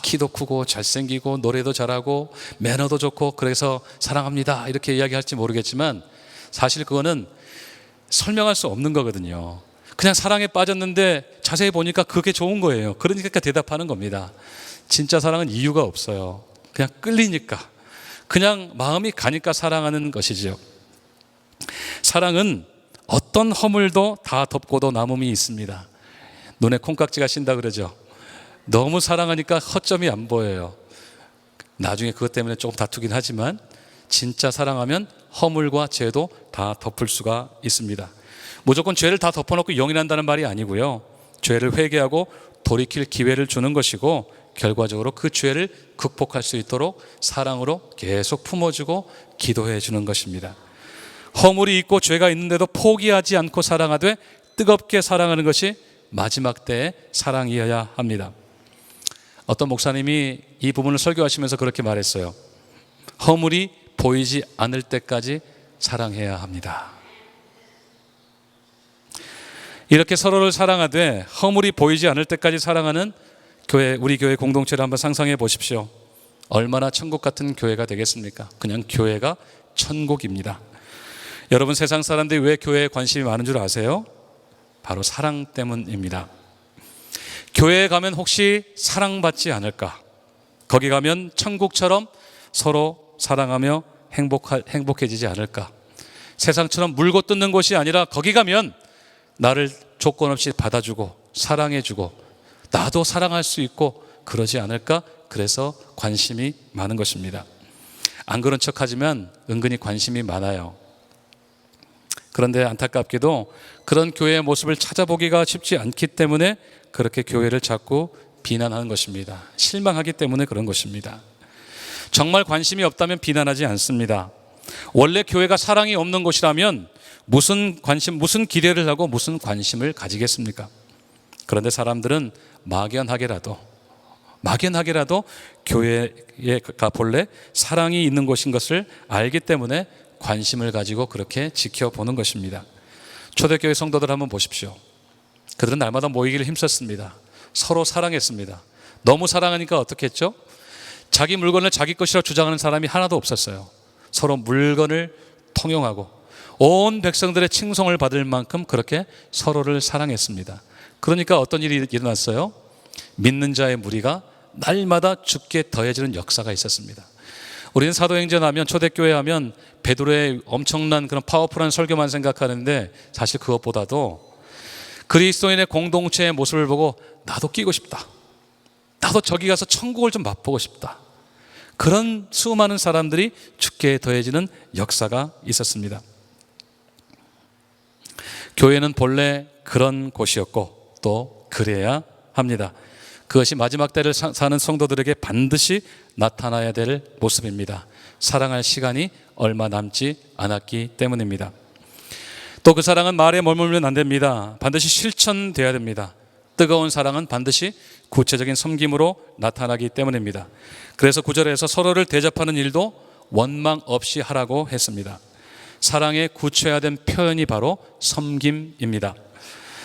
키도 크고 잘생기고 노래도 잘하고 매너도 좋고 그래서 사랑합니다 이렇게 이야기할지 모르겠지만 사실 그거는 설명할 수 없는 거거든요. 그냥 사랑에 빠졌는데 자세히 보니까 그게 좋은 거예요. 그러니까 대답하는 겁니다. 진짜 사랑은 이유가 없어요. 그냥 끌리니까, 그냥 마음이 가니까 사랑하는 것이죠. 사랑은 어떤 허물도 다 덮고도 남음이 있습니다. 눈에 콩깍지가 씌인다 그러죠. 너무 사랑하니까 허점이 안 보여요. 나중에 그것 때문에 조금 다투긴 하지만 진짜 사랑하면 허물과 죄도 다 덮을 수가 있습니다. 무조건 죄를 다 덮어놓고 용인한다는 말이 아니고요. 죄를 회개하고 돌이킬 기회를 주는 것이고 결과적으로 그 죄를 극복할 수 있도록 사랑으로 계속 품어주고 기도해 주는 것입니다. 허물이 있고 죄가 있는데도 포기하지 않고 사랑하되 뜨겁게 사랑하는 것이 마지막 때의 사랑이어야 합니다. 어떤 목사님이 이 부분을 설교하시면서 그렇게 말했어요. 허물이 보이지 않을 때까지 사랑해야 합니다. 이렇게 서로를 사랑하되 허물이 보이지 않을 때까지 사랑하는 교회, 우리 교회 공동체를 한번 상상해 보십시오. 얼마나 천국 같은 교회가 되겠습니까? 그냥 교회가 천국입니다. 여러분, 세상 사람들이 왜 교회에 관심이 많은 줄 아세요? 바로 사랑 때문입니다. 교회에 가면 혹시 사랑받지 않을까? 거기 가면 천국처럼 서로 사랑하며 행복해지지 않을까? 세상처럼 물고 뜯는 곳이 아니라 거기 가면 나를 조건 없이 받아주고 사랑해주고 나도 사랑할 수 있고 그러지 않을까? 그래서 관심이 많은 것입니다. 안 그런 척하지만 은근히 관심이 많아요. 그런데 안타깝게도 그런 교회의 모습을 찾아보기가 쉽지 않기 때문에 그렇게 교회를 자꾸 비난하는 것입니다. 실망하기 때문에 그런 것입니다. 정말 관심이 없다면 비난하지 않습니다. 원래 교회가 사랑이 없는 곳이라면 무슨 기대를 하고 무슨 관심을 가지겠습니까? 그런데 사람들은 막연하게라도 교회가 본래 사랑이 있는 곳인 것을 알기 때문에 관심을 가지고 그렇게 지켜보는 것입니다. 초대교회 성도들 한번 보십시오. 그들은 날마다 모이기를 힘썼습니다. 서로 사랑했습니다. 너무 사랑하니까 어떻게 했죠? 자기 물건을 자기 것이라고 주장하는 사람이 하나도 없었어요. 서로 물건을 통용하고 온 백성들의 칭송을 받을 만큼 그렇게 서로를 사랑했습니다. 그러니까 어떤 일이 일어났어요? 믿는 자의 무리가 날마다 죽게 더해지는 역사가 있었습니다. 우리는 사도행전 하면, 초대교회 하면 베드로의 엄청난 그런 파워풀한 설교만 생각하는데 사실 그것보다도 그리스도인의 공동체의 모습을 보고 나도 끼고 싶다, 나도 저기 가서 천국을 좀 맛보고 싶다, 그런 수많은 사람들이 죽게 더해지는 역사가 있었습니다. 교회는 본래 그런 곳이었고 또 그래야 합니다. 그것이 마지막 때를 사는 성도들에게 반드시 나타나야 될 모습입니다. 사랑할 시간이 얼마 남지 않았기 때문입니다. 또 그 사랑은 말에 머물면 안 됩니다. 반드시 실천돼야 됩니다. 뜨거운 사랑은 반드시 구체적인 섬김으로 나타나기 때문입니다. 그래서 9절에서 서로를 대접하는 일도 원망 없이 하라고 했습니다. 사랑의 구체화된 표현이 바로 섬김입니다.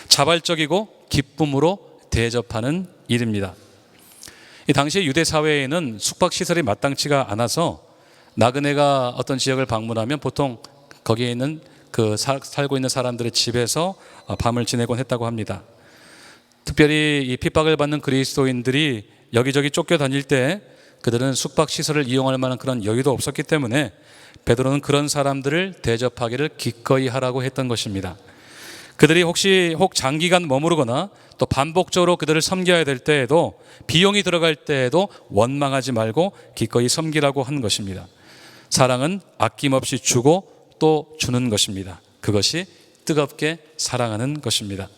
자발적이고 기쁨으로 대접하는 일입니다. 이 당시에 유대 사회에는 숙박시설이 마땅치가 않아서 나그네가 어떤 지역을 방문하면 보통 거기에 있는 살고 있는 사람들의 집에서 밤을 지내곤 했다고 합니다. 특별히 이 핍박을 받는 그리스도인들이 여기저기 쫓겨다닐 때 그들은 숙박시설을 이용할 만한 그런 여유도 없었기 때문에 베드로는 그런 사람들을 대접하기를 기꺼이 하라고 했던 것입니다. 그들이 혹 장기간 머무르거나 또 반복적으로 그들을 섬겨야 될 때에도, 비용이 들어갈 때에도 원망하지 말고 기꺼이 섬기라고 한 것입니다. 사랑은 아낌없이 주고 또 주는 것입니다. 그것이 뜨겁게 사랑하는 것입니다.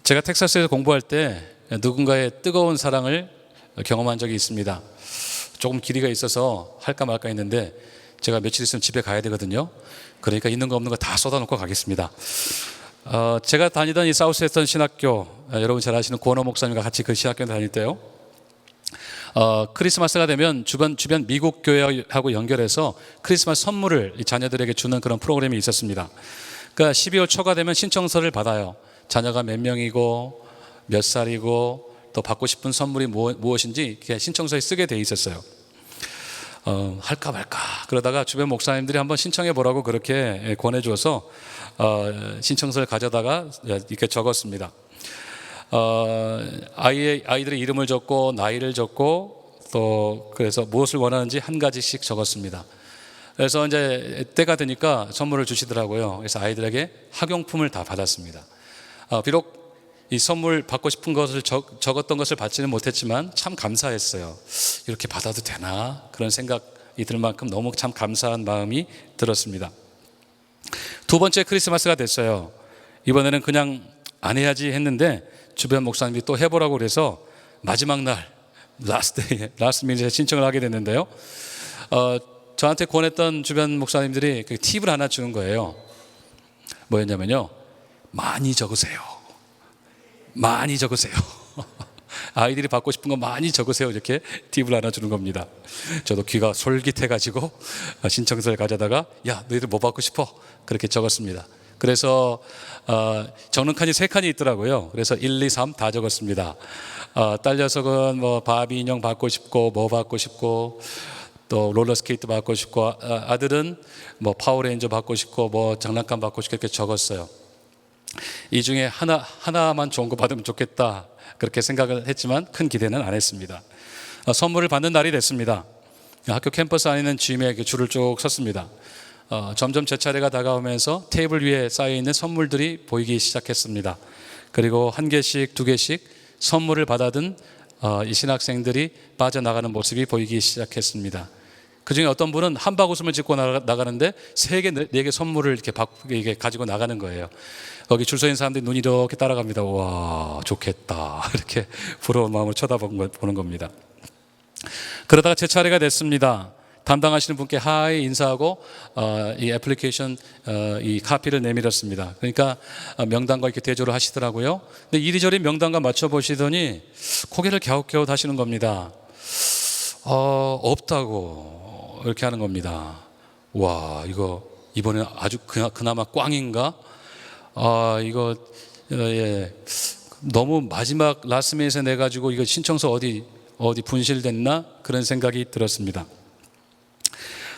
제가 텍사스에서 공부할 때 누군가의 뜨거운 사랑을 경험한 적이 있습니다. 조금 길이가 있어서 할까 말까 했는데 제가 며칠 있으면 집에 가야 되거든요. 그러니까 있는 거 없는 거 다 쏟아놓고 가겠습니다. 제가 다니던 이 사우스웨스턴 신학교, 여러분 잘 아시는 권호 목사님과 같이 그 신학교에 다닐 때요. 크리스마스가 되면 주변 미국 교회하고 연결해서 크리스마스 선물을 자녀들에게 주는 그런 프로그램이 있었습니다. 그러니까 12월 초가 되면 신청서를 받아요. 자녀가 몇 명이고 몇 살이고 또 받고 싶은 선물이 무엇인지 신청서에 쓰게 돼 있었어요. 할까 말까 그러다가 주변 목사님들이 한번 신청해 보라고 그렇게 권해줘서 신청서를 가져다가 이렇게 적었습니다. 아이들의 이름을 적고 나이를 적고 또 그래서 무엇을 원하는지 한 가지씩 적었습니다. 그래서 이제 때가 되니까 선물을 주시더라고요. 그래서 아이들에게 학용품을 다 받았습니다. 비록 이 선물 받고 싶은 것을 적었던 것을 받지는 못했지만 참 감사했어요. 이렇게 받아도 되나 그런 생각이 들 만큼 너무 참 감사한 마음이 들었습니다. 두 번째 크리스마스가 됐어요. 이번에는 그냥 안 해야지 했는데 주변 목사님이 또 해보라고 그래서 마지막 날 라스트 미닛에 신청을 하게 됐는데요. 저한테 권했던 주변 목사님들이 그 팁을 하나 주는 거예요. 뭐였냐면요, 많이 적으세요. 많이 적으세요. 아이들이 받고 싶은 거 많이 적으세요. 이렇게 팁을 하나 주는 겁니다. 저도 귀가 솔깃해가지고 신청서를 가져다가 야, 너희들 뭐 받고 싶어? 그렇게 적었습니다. 그래서 적는 칸이 3칸이 있더라고요. 그래서 1, 2, 3 다 적었습니다. 딸 녀석은 뭐 바비 인형 받고 싶고 뭐 받고 싶고 또 롤러스케이트 받고 싶고 아들은 뭐 파워레인저 받고 싶고 뭐 장난감 받고 싶고 이렇게 적었어요. 이 중에 하나만 좋은 거 받으면 좋겠다 그렇게 생각을 했지만 큰 기대는 안 했습니다. 선물을 받는 날이 됐습니다. 학교 캠퍼스 안에 있는 짐에 줄을 쭉 섰습니다. 점점 제 차례가 다가오면서 테이블 위에 쌓여있는 선물들이 보이기 시작했습니다. 그리고 한 개씩 두 개씩 선물을 받아든 이 신학생들이 빠져나가는 모습이 보이기 시작했습니다. 그 중에 어떤 분은 한바구음을 짚고 나가는데 3개, 4개 선물을 이렇게 가지고 나가는 거예요. 거기 줄 서 있는 사람들이 눈이 이렇게 따라갑니다. 와, 좋겠다. 이렇게 부러운 마음으로 쳐다보는 겁니다. 그러다가 제 차례가 됐습니다. 담당하시는 분께 하이 인사하고 이 애플리케이션 이 카피를 내밀었습니다. 그러니까 명단과 이렇게 대조를 하시더라고요. 근데 이리저리 명단과 맞춰보시더니 고개를 갸웃갸웃 하시는 겁니다. 없다고 이렇게 하는 겁니다. 와, 이거 이번에 아주 그나마 꽝인가? 이거 너무 마지막 라스트미닛에 내가지고 이거 신청서 어디 분실됐나? 그런 생각이 들었습니다.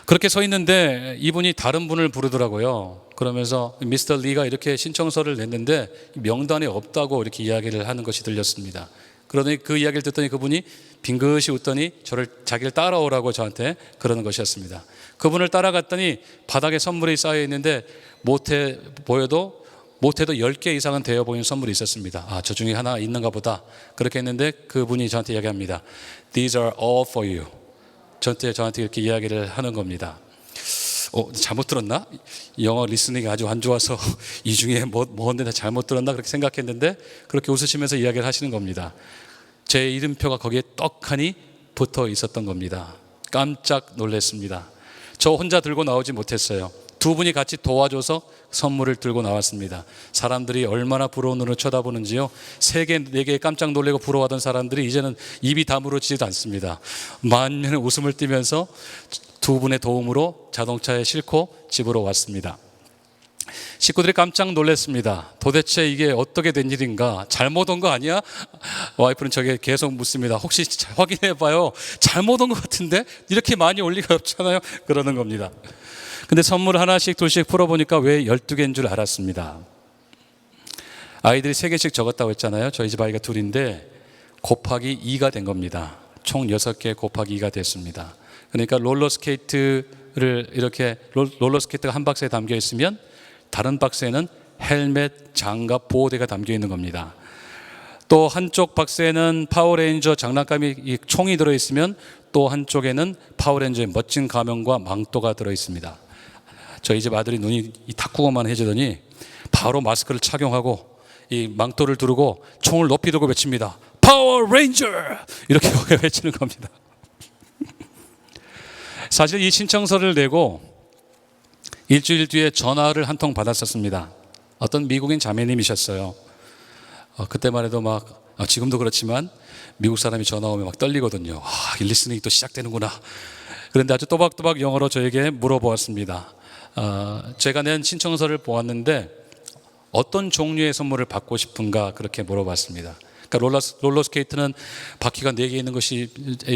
그렇게 서 있는데 이분이 다른 분을 부르더라고요. 그러면서 미스터 리가 이렇게 신청서를 냈는데 명단에 없다고 이렇게 이야기를 하는 것이 들렸습니다. 그러더니 그 이야기를 듣더니 그분이 빙긋이 웃더니 자기를 따라오라고 저한테 그러는 것이었습니다. 그분을 따라갔더니 바닥에 선물이 쌓여 있는데 못해도 10개 이상은 되어 보이는 선물이 있었습니다. 저 중에 하나 있는가 보다. 그렇게 했는데 그분이 저한테 이야기합니다. These are all for you. 저한테 이렇게 이야기를 하는 겁니다. 잘못 들었나? 영어 리스닝이 아주 안 좋아서 이 중에 뭔데 나 잘못 들었나? 그렇게 생각했는데 그렇게 웃으시면서 이야기를 하시는 겁니다. 제 이름표가 거기에 떡하니 붙어 있었던 겁니다. 깜짝 놀랐습니다. 저 혼자 들고 나오지 못했어요. 두 분이 같이 도와줘서 선물을 들고 나왔습니다. 사람들이 얼마나 부러운 눈으로 쳐다보는지요. 3개, 4개에 깜짝 놀래고 부러워하던 사람들이 이제는 입이 다물어지지도 않습니다. 만면의 웃음을 띠면서 두 분의 도움으로 자동차에 싣고 집으로 왔습니다. 식구들이 깜짝 놀랐습니다. 도대체 이게 어떻게 된 일인가? 잘못 온 거 아니야? 와이프는 저게 계속 묻습니다. 혹시 확인해봐요. 잘못 온 것 같은데? 이렇게 많이 올 리가 없잖아요. 그러는 겁니다. 근데 선물 하나씩 둘씩 풀어보니까 왜 12개인 줄 알았습니다. 아이들이 3개씩 적었다고 했잖아요. 저희 집 아이가 2인데 곱하기 2가 된 겁니다. 총 6개 곱하기 2가 됐습니다. 그러니까 롤러스케이트를 이렇게 롤러스케이트가 한 박스에 담겨 있으면 다른 박스에는 헬멧, 장갑, 보호대가 담겨 있는 겁니다. 또 한쪽 박스에는 파워레인저 장난감이 총이 들어있으면 또 한쪽에는 파워레인저의 멋진 가면과 망토가 들어있습니다. 저희 집 아들이 눈이 탁구고만 해주더니 바로 마스크를 착용하고 이 망토를 두르고 총을 높이 들고 외칩니다. 파워 레인저 이렇게 외치는 겁니다. 사실 이 신청서를 내고 일주일 뒤에 전화를 한 통 받았었습니다. 어떤 미국인 자매님이셨어요. 그때만 해도 막 지금도 그렇지만 미국 사람이 전화 오면 막 떨리거든요. 리스닝이 또 시작되는구나. 그런데 아주 또박또박 영어로 저에게 물어보았습니다. 제가 낸 신청서를 보았는데 어떤 종류의 선물을 받고 싶은가 그렇게 물어봤습니다. 그러니까 롤러스케이트는 바퀴가 4개 있는 것이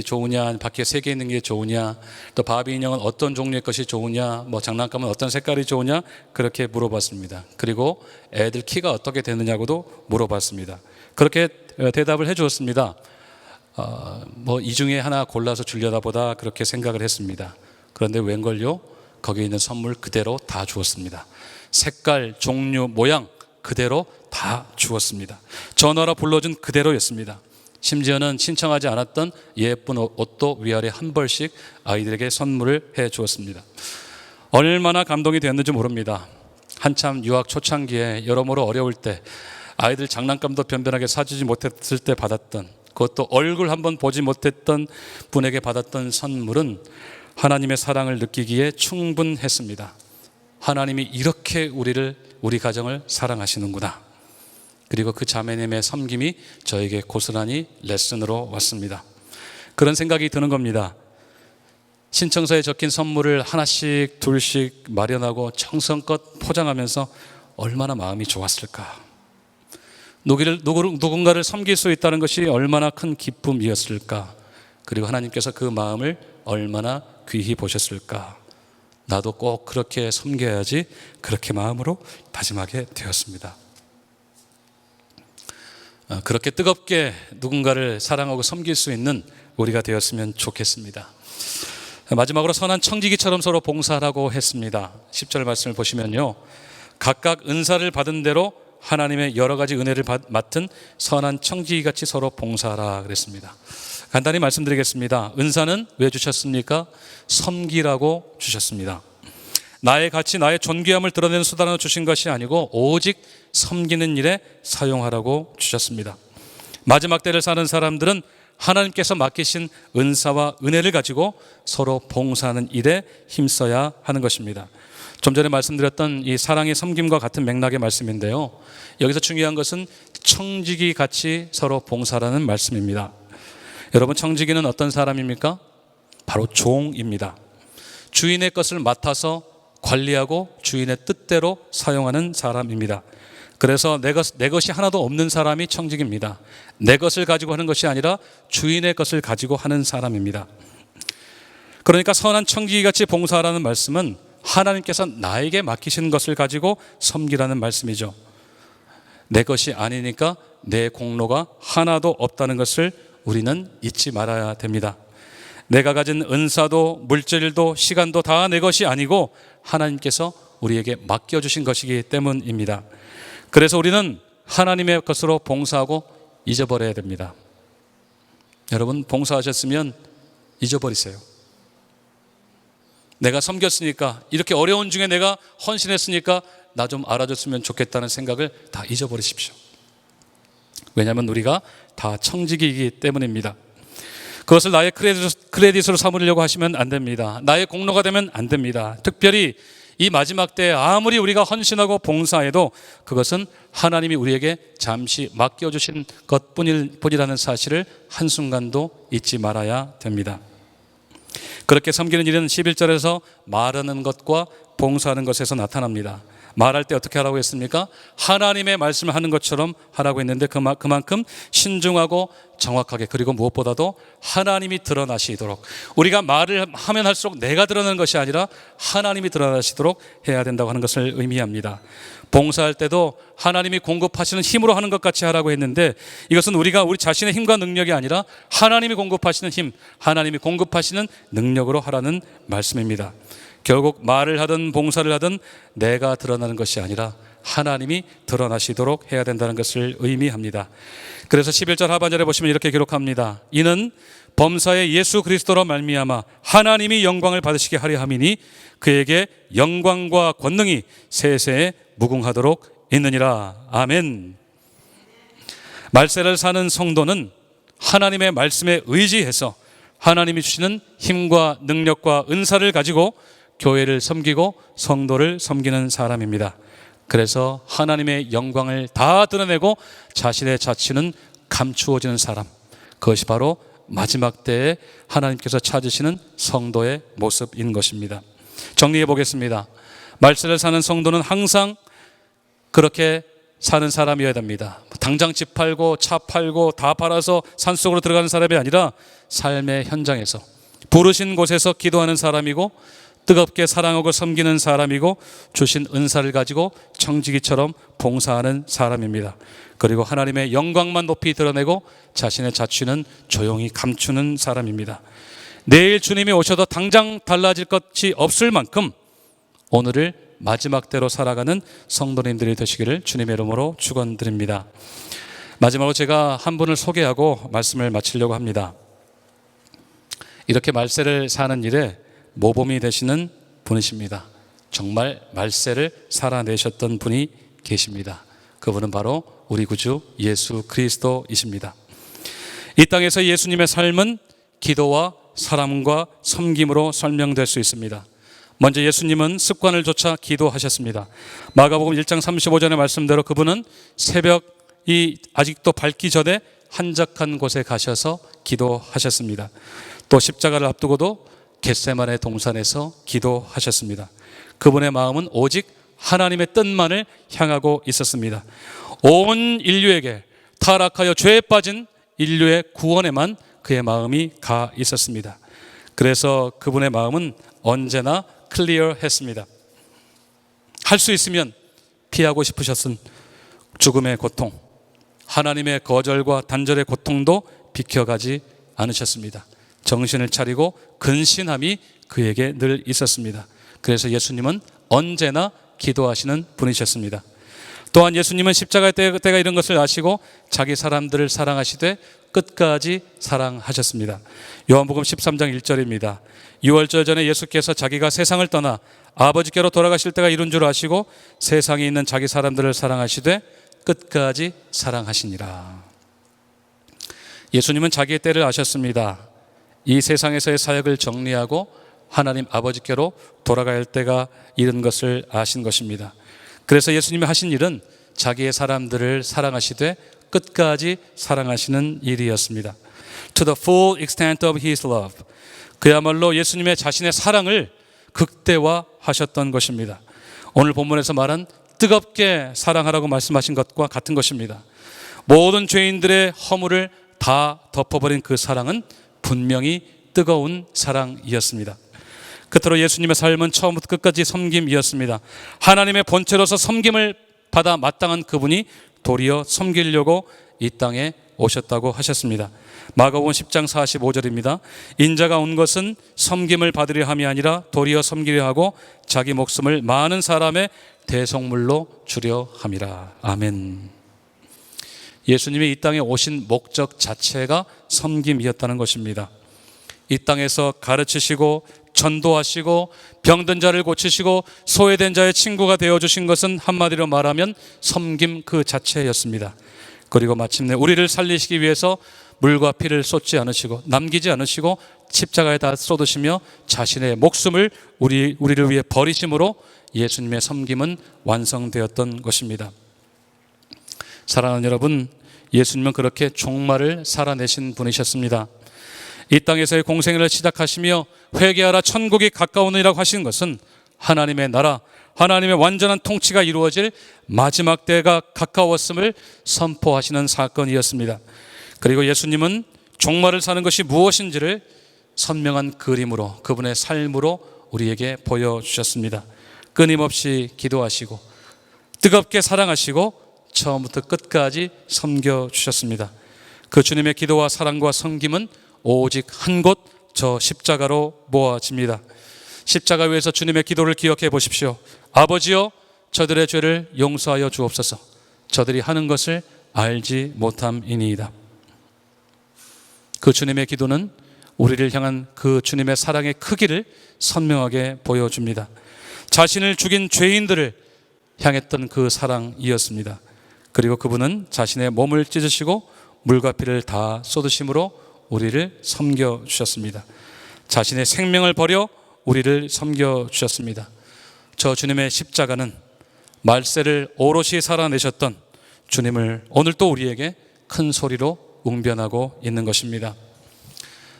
좋으냐, 바퀴가 3개 있는 게 좋으냐, 또 바비 인형은 어떤 종류의 것이 좋으냐, 뭐 장난감은 어떤 색깔이 좋으냐 그렇게 물어봤습니다. 그리고 애들 키가 어떻게 되느냐고도 물어봤습니다. 그렇게 대답을 해 주었습니다. 뭐 이 중에 하나 골라서 주려다 보다 그렇게 생각을 했습니다. 그런데 웬걸요? 거기에 있는 선물 그대로 다 주었습니다. 색깔, 종류, 모양 그대로 다 주었습니다. 전화로 불러준 그대로였습니다. 심지어는 신청하지 않았던 예쁜 옷도 위아래 한 벌씩 아이들에게 선물을 해 주었습니다. 얼마나 감동이 되었는지 모릅니다. 한참 유학 초창기에 여러모로 어려울 때 아이들 장난감도 변변하게 사주지 못했을 때 받았던, 그것도 얼굴 한번 보지 못했던 분에게 받았던 선물은 하나님의 사랑을 느끼기에 충분했습니다. 하나님이 이렇게 우리 가정을 사랑하시는구나. 그리고 그 자매님의 섬김이 저에게 고스란히 레슨으로 왔습니다. 그런 생각이 드는 겁니다. 신청서에 적힌 선물을 하나씩 둘씩 마련하고 정성껏 포장하면서 얼마나 마음이 좋았을까. 누군가를 섬길 수 있다는 것이 얼마나 큰 기쁨이었을까. 그리고 하나님께서 그 마음을 얼마나 귀히 보셨을까. 나도 꼭 그렇게 섬겨야지, 그렇게 마음으로 다짐하게 되었습니다. 그렇게 뜨겁게 누군가를 사랑하고 섬길 수 있는 우리가 되었으면 좋겠습니다. 마지막으로 선한 청지기처럼 서로 봉사하라고 했습니다. 10절 말씀을 보시면요, 각각 은사를 받은 대로 하나님의 여러 가지 은혜를 맡은 선한 청지기같이 서로 봉사하라 그랬습니다. 간단히 말씀드리겠습니다. 은사는 왜 주셨습니까? 섬기라고 주셨습니다. 나의 가치, 나의 존귀함을 드러내는 수단으로 주신 것이 아니고 오직 섬기는 일에 사용하라고 주셨습니다. 마지막 때를 사는 사람들은 하나님께서 맡기신 은사와 은혜를 가지고 서로 봉사하는 일에 힘써야 하는 것입니다. 좀 전에 말씀드렸던 이 사랑의 섬김과 같은 맥락의 말씀인데요, 여기서 중요한 것은 청지기 같이 서로 봉사라는 말씀입니다. 여러분, 청지기는 어떤 사람입니까? 바로 종입니다. 주인의 것을 맡아서 관리하고 주인의 뜻대로 사용하는 사람입니다. 그래서 내 것이 하나도 없는 사람이 청지기입니다. 내 것을 가지고 하는 것이 아니라 주인의 것을 가지고 하는 사람입니다. 그러니까 선한 청지기같이 봉사하라는 말씀은 하나님께서 나에게 맡기신 것을 가지고 섬기라는 말씀이죠. 내 것이 아니니까 내 공로가 하나도 없다는 것을 우리는 잊지 말아야 됩니다. 내가 가진 은사도 물질도 시간도 다 내 것이 아니고 하나님께서 우리에게 맡겨주신 것이기 때문입니다. 그래서 우리는 하나님의 것으로 봉사하고 잊어버려야 됩니다. 여러분, 봉사하셨으면 잊어버리세요. 내가 섬겼으니까, 이렇게 어려운 중에 내가 헌신했으니까 나 좀 알아줬으면 좋겠다는 생각을 다 잊어버리십시오. 왜냐하면 우리가 다 청지기이기 때문입니다. 그것을 나의 크레딧으로 삼으려고 하시면 안 됩니다. 나의 공로가 되면 안 됩니다. 특별히 이 마지막 때에 아무리 우리가 헌신하고 봉사해도 그것은 하나님이 우리에게 잠시 맡겨주신 것뿐이라는 사실을 한순간도 잊지 말아야 됩니다. 그렇게 섬기는 일은 11절에서 말하는 것과 봉사하는 것에서 나타납니다. 말할 때 어떻게 하라고 했습니까? 하나님의 말씀을 하는 것처럼 하라고 했는데 그만큼 신중하고 정확하게, 그리고 무엇보다도 하나님이 드러나시도록, 우리가 말을 하면 할수록 내가 드러나는 것이 아니라 하나님이 드러나시도록 해야 된다고 하는 것을 의미합니다. 봉사할 때도 하나님이 공급하시는 힘으로 하는 것 같이 하라고 했는데 이것은 우리 자신의 힘과 능력이 아니라 하나님이 공급하시는 힘, 하나님이 공급하시는 능력으로 하라는 말씀입니다. 결국 말을 하든 봉사를 하든 내가 드러나는 것이 아니라 하나님이 드러나시도록 해야 된다는 것을 의미합니다. 그래서 11절 하반절에 보시면 이렇게 기록합니다. 이는 범사의 예수 그리스도로 말미암아 하나님이 영광을 받으시게 하려 함이니 그에게 영광과 권능이 세세에 무궁하도록 있느니라. 아멘. 말세를 사는 성도는 하나님의 말씀에 의지해서 하나님이 주시는 힘과 능력과 은사를 가지고 교회를 섬기고 성도를 섬기는 사람입니다. 그래서 하나님의 영광을 다 드러내고 자신의 자치는 감추어지는 사람, 그것이 바로 마지막 때에 하나님께서 찾으시는 성도의 모습인 것입니다. 정리해 보겠습니다. 말세를 사는 성도는 항상 그렇게 사는 사람이어야 됩니다. 당장 집 팔고 차 팔고 다 팔아서 산속으로 들어가는 사람이 아니라 삶의 현장에서 부르신 곳에서 기도하는 사람이고 뜨겁게 사랑하고 섬기는 사람이고 주신 은사를 가지고 청지기처럼 봉사하는 사람입니다. 그리고 하나님의 영광만 높이 드러내고 자신의 자취는 조용히 감추는 사람입니다. 내일 주님이 오셔도 당장 달라질 것이 없을 만큼 오늘을 마지막 때로 살아가는 성도님들이 되시기를 주님의 이름으로 축원드립니다. 마지막으로 제가 한 분을 소개하고 말씀을 마치려고 합니다. 이렇게 말세를 사는 일에 모범이 되시는 분이십니다. 정말 말세를 살아내셨던 분이 계십니다. 그분은 바로 우리 구주 예수 그리스도이십니다. 이 땅에서 예수님의 삶은 기도와 사랑과 섬김으로 설명될 수 있습니다. 먼저 예수님은 습관을 좇아 기도하셨습니다. 마가복음 1장 35절의 말씀대로 그분은 새벽이 아직도 밝기 전에 한적한 곳에 가셔서 기도하셨습니다. 또 십자가를 앞두고도 겟세마네 동산에서 기도하셨습니다. 그분의 마음은 오직 하나님의 뜻만을 향하고 있었습니다. 온 인류에게 타락하여 죄에 빠진 인류의 구원에만 그의 마음이 가 있었습니다. 그래서 그분의 마음은 언제나 클리어했습니다. 할 수 있으면 피하고 싶으셨은 죽음의 고통, 하나님의 거절과 단절의 고통도 비켜가지 않으셨습니다. 정신을 차리고 근신함이 그에게 늘 있었습니다. 그래서 예수님은 언제나 기도하시는 분이셨습니다. 또한 예수님은 십자가의 때가 이런 것을 아시고 자기 사람들을 사랑하시되 끝까지 사랑하셨습니다. 요한복음 13장 1절입니다. 유월절 전에 예수께서 자기가 세상을 떠나 아버지께로 돌아가실 때가 이른 줄 아시고 세상에 있는 자기 사람들을 사랑하시되 끝까지 사랑하시니라. 예수님은 자기의 때를 아셨습니다. 이 세상에서의 사역을 정리하고 하나님 아버지께로 돌아가야 할 때가 이른 것을 아신 것입니다. 그래서 예수님이 하신 일은 자기의 사람들을 사랑하시되 끝까지 사랑하시는 일이었습니다. To the full extent of his love. 그야말로 예수님의 자신의 사랑을 극대화하셨던 것입니다. 오늘 본문에서 말한 뜨겁게 사랑하라고 말씀하신 것과 같은 것입니다. 모든 죄인들의 허물을 다 덮어버린 그 사랑은 분명히 뜨거운 사랑이었습니다. 끝으로 예수님의 삶은 처음부터 끝까지 섬김이었습니다. 하나님의 본체로서 섬김을 받아 마땅한 그분이 도리어 섬기려고 이 땅에 오셨다고 하셨습니다. 마가복음 10장 45절입니다. 인자가 온 것은 섬김을 받으려 함이 아니라 도리어 섬기려 하고 자기 목숨을 많은 사람의 대속물로 주려 함이라. 아멘. 예수님이 이 땅에 오신 목적 자체가 섬김이었다는 것입니다. 이 땅에서 가르치시고 전도하시고 병든 자를 고치시고 소외된 자의 친구가 되어주신 것은 한마디로 말하면 섬김 그 자체였습니다. 그리고 마침내 우리를 살리시기 위해서 물과 피를 쏟지 않으시고 남기지 않으시고 십자가에다 쏟으시며 자신의 목숨을 우리를 위해 버리심으로 예수님의 섬김은 완성되었던 것입니다. 사랑하는 여러분, 예수님은 그렇게 종말을 살아내신 분이셨습니다. 이 땅에서의 공생애를 시작하시며 회개하라 천국이 가까우니라고 하신 것은 하나님의 나라, 하나님의 완전한 통치가 이루어질 마지막 때가 가까웠음을 선포하시는 사건이었습니다. 그리고 예수님은 종말을 사는 것이 무엇인지를 선명한 그림으로 그분의 삶으로 우리에게 보여주셨습니다. 끊임없이 기도하시고 뜨겁게 사랑하시고 처음부터 끝까지 섬겨주셨습니다. 그 주님의 기도와 사랑과 섬김은 오직 한 곳 저 십자가로 모아집니다. 십자가 위에서 주님의 기도를 기억해 보십시오. 아버지여, 저들의 죄를 용서하여 주옵소서. 저들이 하는 것을 알지 못함이니이다. 그 주님의 기도는 우리를 향한 그 주님의 사랑의 크기를 선명하게 보여줍니다. 자신을 죽인 죄인들을 향했던 그 사랑이었습니다. 그리고 그분은 자신의 몸을 찢으시고 물과 피를 다 쏟으심으로 우리를 섬겨주셨습니다. 자신의 생명을 버려 우리를 섬겨주셨습니다. 저 주님의 십자가는 말세를 오롯이 살아내셨던 주님을 오늘 또 우리에게 큰 소리로 웅변하고 있는 것입니다.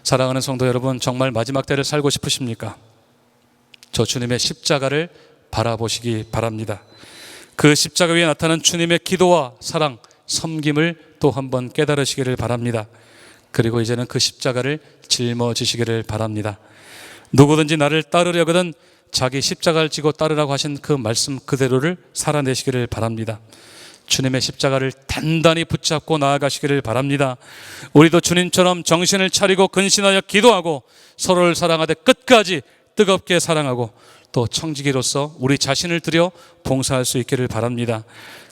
사랑하는 성도 여러분, 정말 마지막 때를 살고 싶으십니까? 저 주님의 십자가를 바라보시기 바랍니다. 그 십자가 위에 나타난 주님의 기도와 사랑, 섬김을 또 한번 깨달으시기를 바랍니다. 그리고 이제는 그 십자가를 짊어지시기를 바랍니다. 누구든지 나를 따르려거든 자기 십자가를 지고 따르라고 하신 그 말씀 그대로를 살아내시기를 바랍니다. 주님의 십자가를 단단히 붙잡고 나아가시기를 바랍니다. 우리도 주님처럼 정신을 차리고 근신하여 기도하고 서로를 사랑하되 끝까지 뜨겁게 사랑하고 또 청지기로서 우리 자신을 들여 봉사할 수 있기를 바랍니다.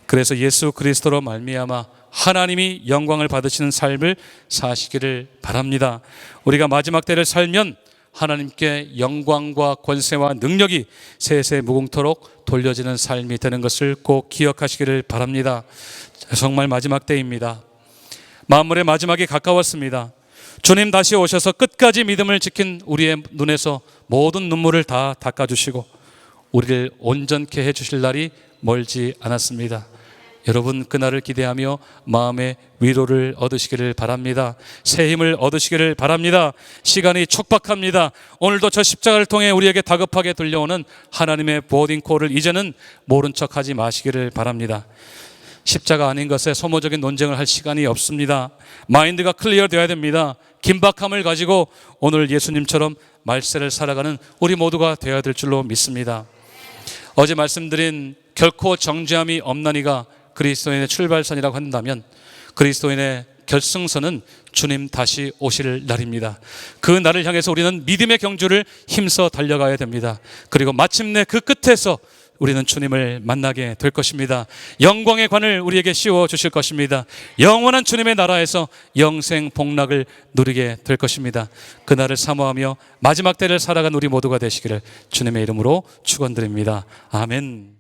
그래서 예수 그리스도로 말미암아 하나님이 영광을 받으시는 삶을 사시기를 바랍니다. 우리가 마지막 때를 살면 하나님께 영광과 권세와 능력이 세세 무궁토록 돌려지는 삶이 되는 것을 꼭 기억하시기를 바랍니다. 정말 마지막 때입니다. 만물의 마지막이 가까웠습니다. 주님 다시 오셔서 끝까지 믿음을 지킨 우리의 눈에서 모든 눈물을 다 닦아주시고 우리를 온전케 해주실 날이 멀지 않았습니다. 여러분, 그날을 기대하며 마음의 위로를 얻으시기를 바랍니다. 새 힘을 얻으시기를 바랍니다. 시간이 촉박합니다. 오늘도 저 십자가를 통해 우리에게 다급하게 들려오는 하나님의 보딩콜을 이제는 모른 척하지 마시기를 바랍니다. 십자가 아닌 것에 소모적인 논쟁을 할 시간이 없습니다. 마인드가 클리어 되어야 됩니다. 긴박함을 가지고 오늘 예수님처럼 말세를 살아가는 우리 모두가 되어야 될 줄로 믿습니다. 어제 말씀드린 결코 정죄함이 없나니가 그리스도인의 출발선이라고 한다면 그리스도인의 결승선은 주님 다시 오실 날입니다. 그 날을 향해서 우리는 믿음의 경주를 힘써 달려가야 됩니다. 그리고 마침내 그 끝에서 우리는 주님을 만나게 될 것입니다. 영광의 관을 우리에게 씌워 주실 것입니다. 영원한 주님의 나라에서 영생 복락을 누리게 될 것입니다. 그날을 사모하며 마지막 때를 살아간 우리 모두가 되시기를 주님의 이름으로 축원드립니다. 아멘.